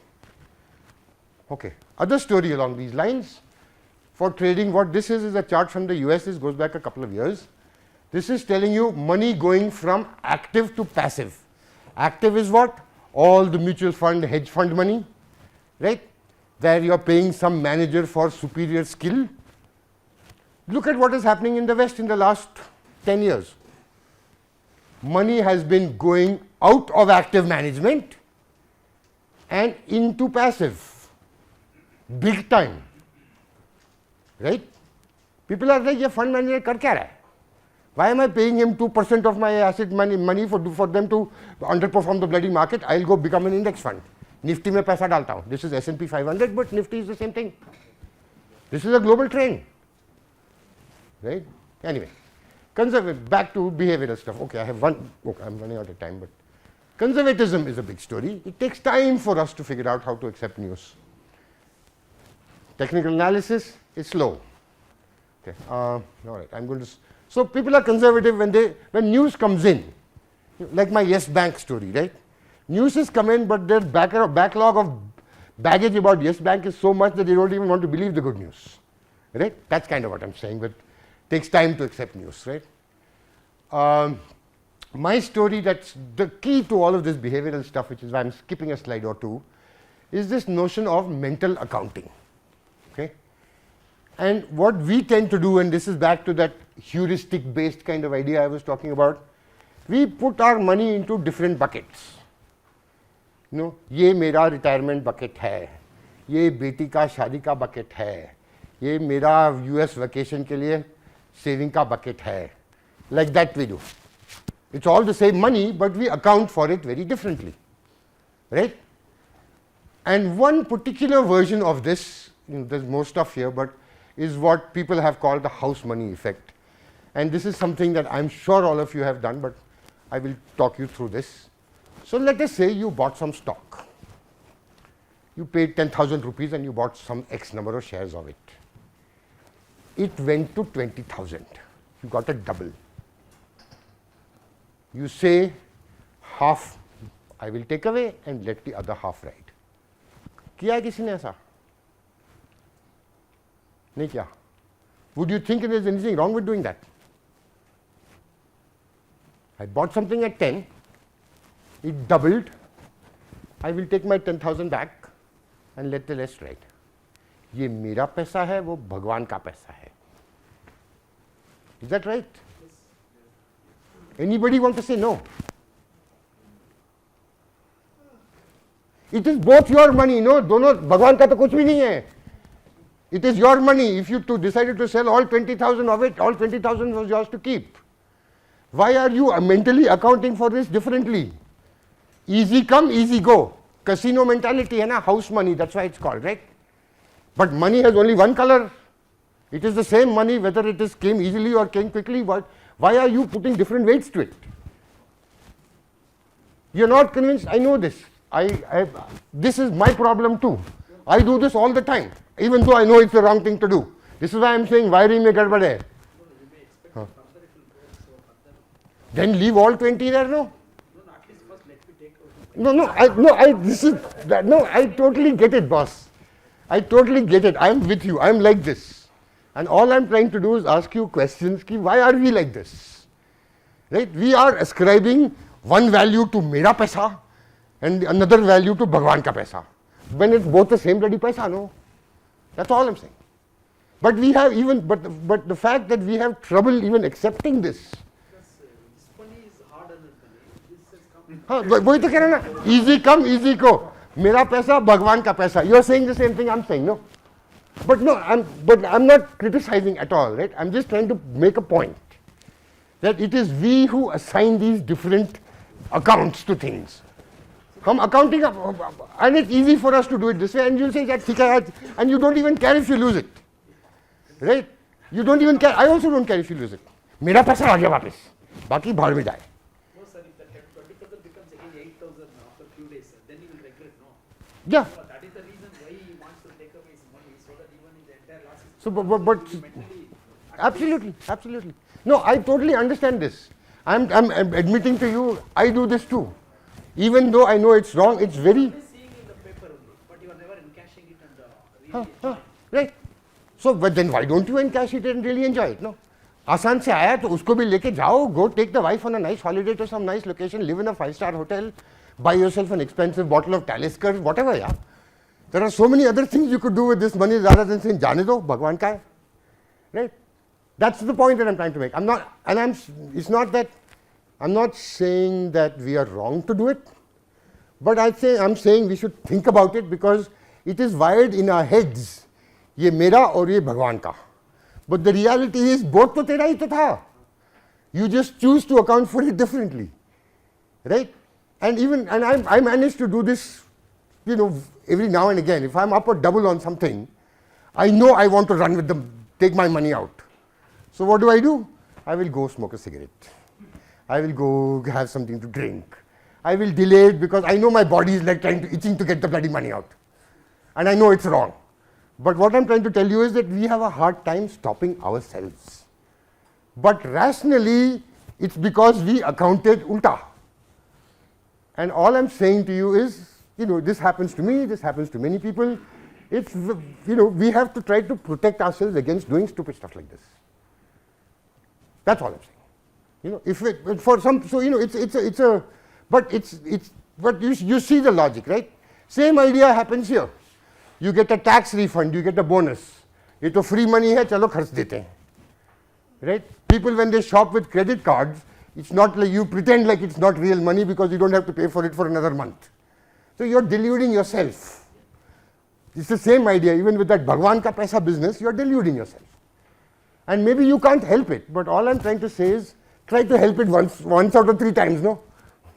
Okay, other story along these lines. For trading, what this is a chart from the US. This goes back a couple of years. This is telling you money going from active to passive. Active is what? All the mutual fund, hedge fund money, right? There you are paying some manager for superior skill. Look at what is happening in the West in the last 10 years. Money has been going out of active management and into passive, big time, right? People are like, "Ye fund manager kar kya raha hai? Why am I paying him 2% of my asset money for them to underperform the bloody market? I'll go become an index fund. Nifty mein paisa dalta hu." This is S&P 500, but Nifty is the same thing. This is a global trend, right? Anyway, back to behavioral stuff. Okay, I'm running out of time, but conservatism is a big story. It takes time for us to figure out how to accept news. Technical analysis is slow. Okay, all right, I'm going to. So people are conservative when news comes in, like my Yes Bank story, right? News has come in, but their backlog of baggage about Yes Bank is so much that they don't even want to believe the good news, right? That's kind of what I'm saying, but it takes time to accept news, right? My story, that's the key to all of this behavioral stuff, which is why I'm skipping a slide or two, is this notion of mental accounting, okay? And what we tend to do, and this is back to that heuristic based kind of idea I was talking about, we put our money into different buckets. You know, ये मेरा retirement bucket है, ये बेटी का शादी का bucket है, ये मेरा US vacation के लिए saving का bucket है. Like that we do. It's all the same money, but we account for it very differently, right? And one particular version of this, you know, there's more stuff here, but is what people have called the house money effect. And this is something that I'm sure all of you have done, but I will talk you through this. So let us say you bought some stock. You paid 10,000 rupees and you bought some X number of shares of it. It went to 20,000. You got a double. You say half I will take away and let the other half ride. किया है किसी ने ऐसा? नहीं किया. Would you think there is anything wrong with doing that? I bought something at 10, it doubled, I will take my 10,000 back and let the rest ride. ये मेरा पैसा है, वो भगवान का पैसा है. Is that right? Anybody want to say no? It is both your money, no? दोनों भगवान का तो कुछ भी नहीं है. It is your money. If you decided to sell all 20,000 of it, all 20,000 was yours to keep. Why are you mentally accounting for this differently? Easy come, easy go. Casino mentality है ना, house money, that's why it's called, right? But money has only one color. It is the same money whether it is came easily or came quickly. Why are you putting different weights to it? You're not convinced. I know this. This is my problem too. I do this all the time, even though I know it's the wrong thing to do. This is why I'm saying wiring mein gadbad hai. Then leave all 20 there, no? I totally get it, boss. I totally get it. I'm with you. I'm like this. And all I'm trying to do is ask you questions. Why are we like this? Right? We are ascribing one value to mera paisa and another value to Bhagwan ka paisa. When it's both the same bloody paisa, no? That's all I'm saying. But we have but the fact that we have trouble even accepting this. हाँ वही तो कह रहा ना, easy come easy go, मेरा पैसा भगवान का पैसा. You are saying the same thing I'm saying, no? But I'm not criticizing at all, right? I'm just trying to make a point that it is we who assign these different accounts to things. हम accounting and it's easy for us to do it this way, and you'll say that ठीक है, and you don't even care if you lose it, right? You don't even care. I also don't care if you lose it. मेरा पैसा आ गया वापस. बाकी भाड़ में जाए. No, sir, if the 20,000 becomes again 8,000 after few days, sir, then he will regret, no? Yeah. So that is the reason why he wants to take away his money, so that even in the entire loss is So, but mentally absolutely, absolutely. No, I totally understand this. I'm admitting to you, I do this too. Even though I know it's wrong, it's very. only seeing in the paper only, but you are never encashing it and really enjoying. Right. So, but then why don't you encash it and really enjoy it? No. आसान से आया तो उसको भी लेके जाओ. Go take the wife on a nice holiday to some nice location. Live in a 5-star hotel. Buy yourself an expensive bottle of Talisker. Whatever, yeah. There are so many other things you could do with this money rather than saying जाने दो भगवान का है. Right. That's the point that I'm trying to make. I'm not, and it's not that, I'm not saying that we are wrong to do it, but I'm saying we should think about it because it is wired in our heads, ये मेरा और ये भगवान का. But the reality is, both तो तेरा ही तो था. You just choose to account for it differently, right? And I manage to do this, every now and again. If I'm up or double on something, I know I want to run with them, take my money out. So what do? I will go smoke a cigarette. I will go have something to drink. I will delay it because I know my body is like itching to get the bloody money out. And I know it's wrong. But what I'm trying to tell you is that we have a hard time stopping ourselves. But rationally, it's because we accounted ulta. And all I'm saying to you is, this happens to me, this happens to many people. It's, we have to try to protect ourselves against doing stupid stuff like this. That's all I'm saying. If it, for some, so but you see the logic, right? Same idea happens here. You get a tax refund, you get a bonus. ये तो free money है, चलो खर्च देते हैं. Right? People when they shop with credit cards, it's not like you pretend like it's not real money because you don't have to pay for it for another month. So you're deluding yourself. It's the same idea, even with that Bhagwan ka paisa business, you're deluding yourself. And maybe you can't help it, but all I'm trying to say is, try to help it once out of 3 times, no?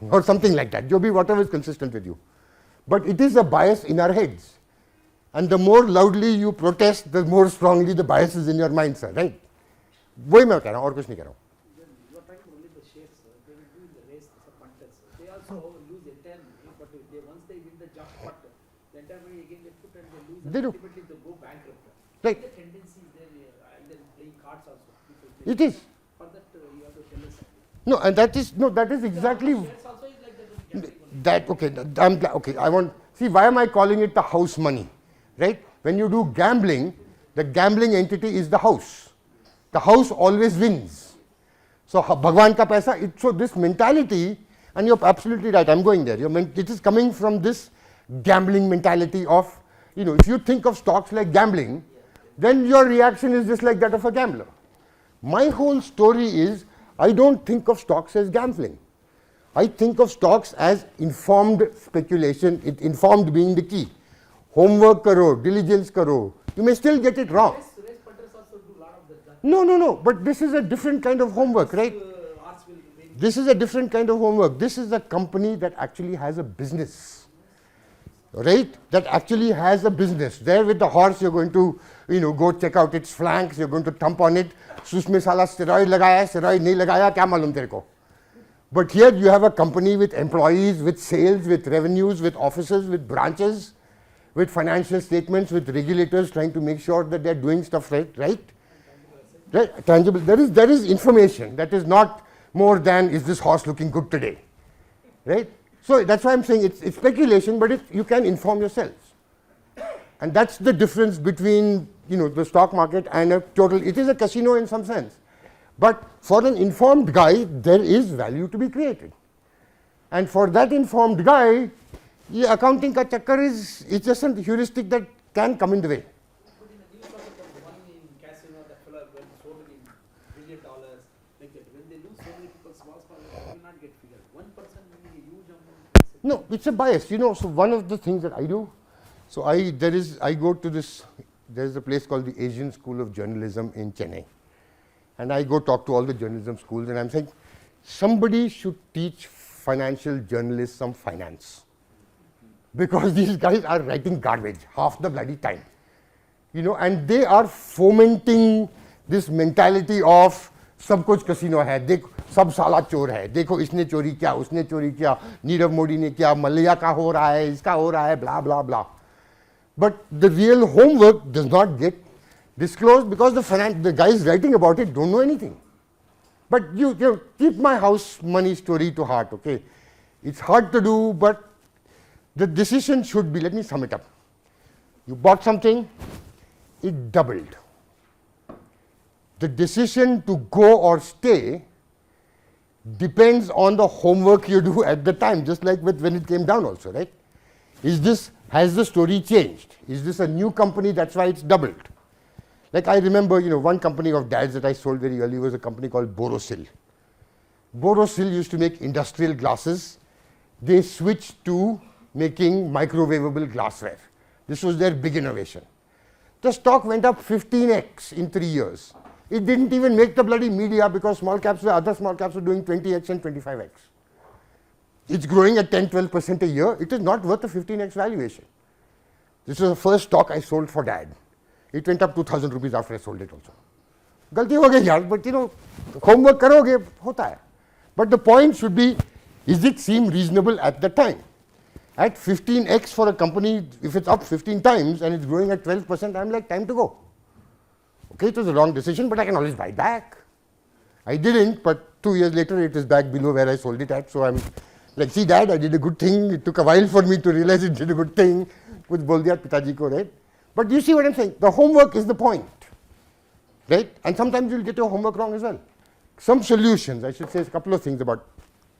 Or something like that. Jo bhi, whatever is consistent with you. But it is a bias in our heads. And the more loudly you protest, the more strongly the bias is in your mind, sir, right? वही मैं कह रहा हूँ और कुछ नहीं कह रहा हूँ. You are trying to only the shares, sir. They will do in the race, the punters. They also lose entire money, but once they win the jackpot, the entire money again they put and they lose. They do. Ultimately they go bankrupt. Right. The tendency is there, either playing cards also. It is. For that you have to tell us something. No, and that is exactly. Shares also is like that. That, okay, I want, see, why am I calling it the house money, right? When you do gambling, the gambling entity is the house. The house always wins. So, Bhagwan ka paisa, so this mentality, and you're absolutely right, I'm going there. It is coming from this gambling mentality of, if you think of stocks like gambling, then your reaction is just like that of a gambler. My whole story is, I don't think of stocks as gambling. I think of stocks as informed speculation, informed being the key. Homework karo, diligence karo. You may still get it wrong. Race punters also do a lot of that. No, but this is a different kind of homework, right? Arts will remain. This is a different kind of homework. This is a company that actually has a business, right? That actually has a business. There with the horse, you're going to, go check out its flanks, you're going to thump on it. Susme sala steroid lagaya, steroid nahi lagaya, kya malum tere ko? But here you have a company with employees, with sales, with revenues, with offices, with branches, with financial statements, with regulators trying to make sure that they're doing stuff right? Right? Tangible. There is information that is not more than, is this horse looking good today? Right? So that's why I'm saying it's speculation, but you can inform yourselves. And that's the difference between, the stock market and a total, it is a casino in some sense. But for an informed guy, there is value to be created. And for that informed guy, accounting ka chakkar it's just a heuristic that can come in the way. But in the news also comes the one in casino, that fellow went so many $1 billion, like that. When they lose so many people, small, they will not get figured. One person winning a huge amount. No, it's a bias, so one of the things that I do, so I go to there's a place called the Asian School of Journalism in Chennai. And I go talk to all the journalism schools and I'm saying, somebody should teach financial journalists some finance. Because these guys are writing garbage half the bloody time. And they are fomenting this mentality of सब कुछ casino है, देखो सब साला चोर है, देखो इसने चोरी किया, उसने चोरी किया, नीरव मोदी ने किया, मल्लिया का हो रहा है, इसका हो रहा है, blah blah blah. But the real homework does not get disclosed because the guys writing about it don't know anything. But you keep my house money story to heart, okay? It's hard to do, but the decision should be, let me sum it up. You bought something, it doubled. The decision to go or stay depends on the homework you do at the time, just like with when it came down also, right? Has the story changed? Is this a new company, that's why it's doubled? Like I remember, one company of dad's that I sold very early was a company called Borosil. Borosil used to make industrial glasses. They switched to making microwavable glassware. This was their big innovation. The stock went up 15x in 3 years. It didn't even make the bloody media because other small caps were doing 20x and 25x. It's growing at 10-12% a year. It is not worth a 15x valuation. This was the first stock I sold for dad. It went up 2,000 rupees after I sold it also. Galti ho gayi yaar, but homework karoge, hota hai. But the point should be, is it seem reasonable at the time? At 15x for a company, if it's up 15 times and it's growing at 12%, I'm like, time to go. Okay, it was a wrong decision, but I can always buy it back. I didn't, but 2 years later it is back below where I sold it at. So I'm like, see dad, I did a good thing. It took a while for me to realize it did a good thing. Kuch bol diya pitaji ko, right? But you see what I'm saying? The homework is the point, right? And sometimes you'll get your homework wrong as well. Some solutions, I should say a couple of things about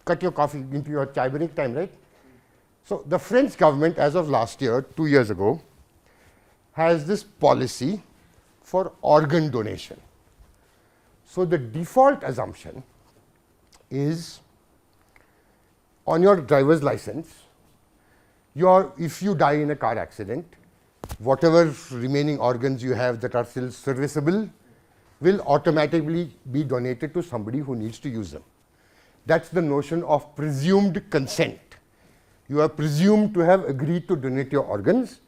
cut your coffee into your chai break time, right? So the French government, as of last year, 2 years ago, has this policy for organ donation. So the default assumption is on your driver's license, if you die in a car accident, whatever remaining organs you have that are still serviceable will automatically be donated to somebody who needs to use them. That's the notion of presumed consent. You are presumed to have agreed to donate your organs.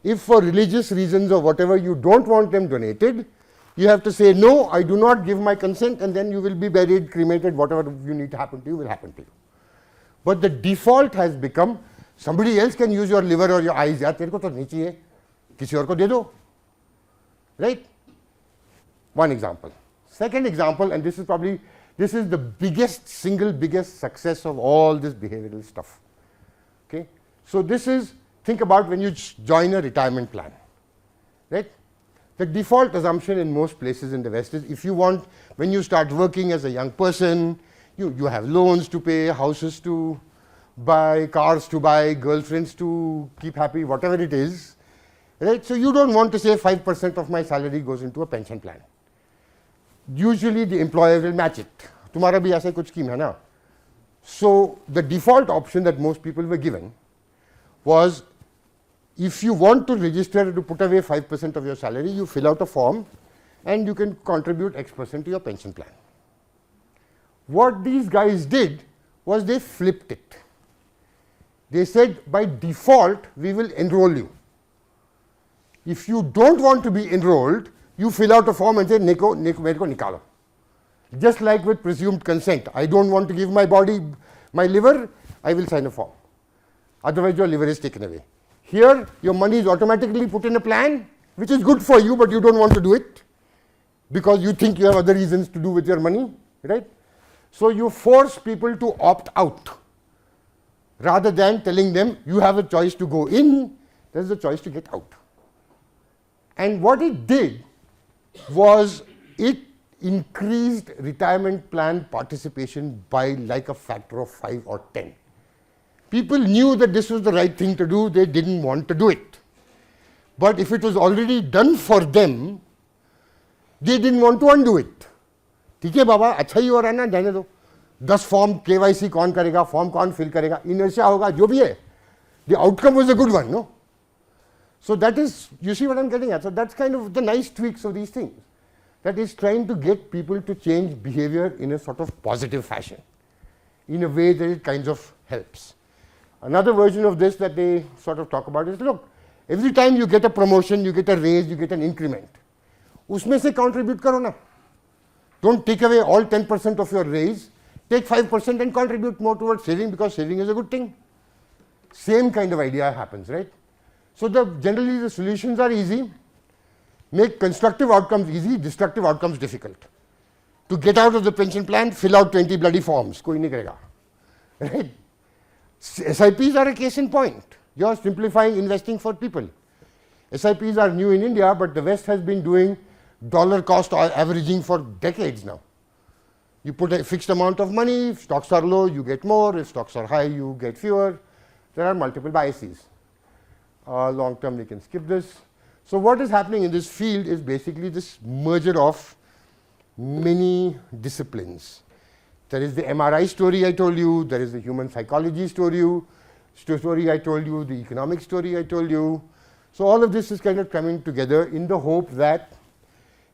If for religious reasons or whatever you don't want them donated, you have to say, no, I do not give my consent, and then you will be buried, cremated, whatever you need to happen to you will happen to you. But the default has become, somebody else can use your liver or your eyes, yaar, tere ko to nahi chahiye, kisi aur ko de do. Right? One example. Second example, and this is the single biggest success of all this behavioral stuff. Okay? So this is, think about when you join a retirement plan, right? The default assumption in most places in the West is when you start working as a young person, you have loans to pay, houses to buy, cars to buy, girlfriends to keep happy, whatever it is, right? So you don't want to say 5% of my salary goes into a pension plan. Usually the employer will match it. Tumhara bhi aisa kuch scheme hai na? So the default option that most people were given was, if you want to register to put away 5% of your salary, you fill out a form and you can contribute X% to your pension plan. What these guys did was they flipped it. They said, by default, we will enroll you. If you don't want to be enrolled, you fill out a form and say, Neko nikalo. Just like with presumed consent. I don't want to give my body, my liver, I will sign a form. Otherwise, your liver is taken away. Here, your money is automatically put in a plan, which is good for you, but you don't want to do it because you think you have other reasons to do with your money, right? So you force people to opt out rather than telling them you have a choice to go in, there's a choice to get out. And what it did was it increased retirement plan participation by like a factor of 5 or 10. People knew that this was the right thing to do, they didn't want to do it. But if it was already done for them, they didn't want to undo it. ठीक है बाबा, अच्छा ही हो रहा है ना, जाने दो. 10 form KYC कौन करेगा, फॉर्म कौन फिल करेगा, inertia होगा, जो भी है. The outcome was a good one, no? So that is, you see what I'm getting at? So that's kind of the nice tweaks of these things. That is trying to get people to change behavior in a sort of positive fashion, in a way that it kind of helps. Another version of this that they sort of talk about is, look, every time you get a promotion, you get a raise, you get an increment. उसमें से contribute करो ना. Don't take away all 10% of your raise. Take 5% and contribute more towards saving, because saving is a good thing. Same kind of idea happens, right? So generally the solutions are easy. Make constructive outcomes easy, destructive outcomes difficult. To get out of the pension plan, fill out 20 bloody forms. कोई नहीं करेगा. Right? SIPs are a case in point. You are simplifying investing for people. SIPs are new in India, but the West has been doing dollar cost averaging for decades now. You put a fixed amount of money, if stocks are low, you get more, if stocks are high, you get fewer. There are multiple biases. Long term, we can skip this. So what is happening in this field is basically this merger of many disciplines. There is the MRI story I told you, there is the human psychology story I told you, the economic story I told you. So all of this is kind of coming together in the hope that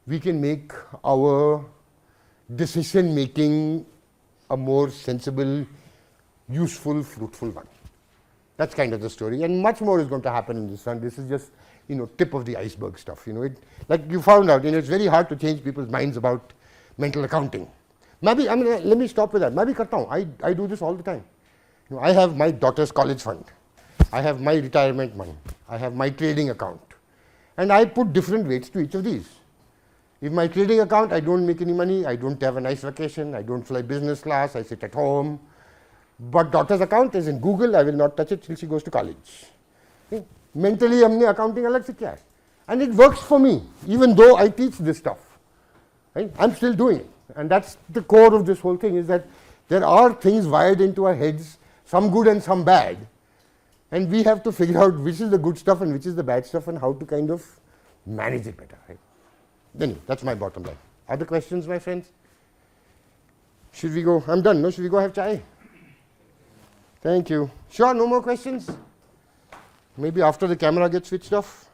we can make our decision making a more sensible, useful, fruitful one. That's kind of the story, and much more is going to happen in this one. This is just, tip of the iceberg stuff. Like you found out, it's very hard to change people's minds about mental accounting. Maybe, let me stop with that. Maybe karta hu. I do this all the time. I have my daughter's college fund. I have my retirement money. I have my trading account. And I put different weights to each of these. If my trading account, I don't make any money, I don't have a nice vacation, I don't fly business class, I sit at home. But daughter's account is in Google, I will not touch it till she goes to college. Okay? Mentally, हमने accounting अलग से किया है. And it works for me, even though I teach this stuff. Right? I'm still doing it. And that's the core of this whole thing, is that there are things wired into our heads, some good and some bad. And we have to figure out which is the good stuff and which is the bad stuff and how to kind of manage it better. Right? Then that's my bottom line. Other questions, my friends? Should we go? I'm done, no? Should we go have chai? Thank you. Sure, no more questions? Maybe after the camera gets switched off?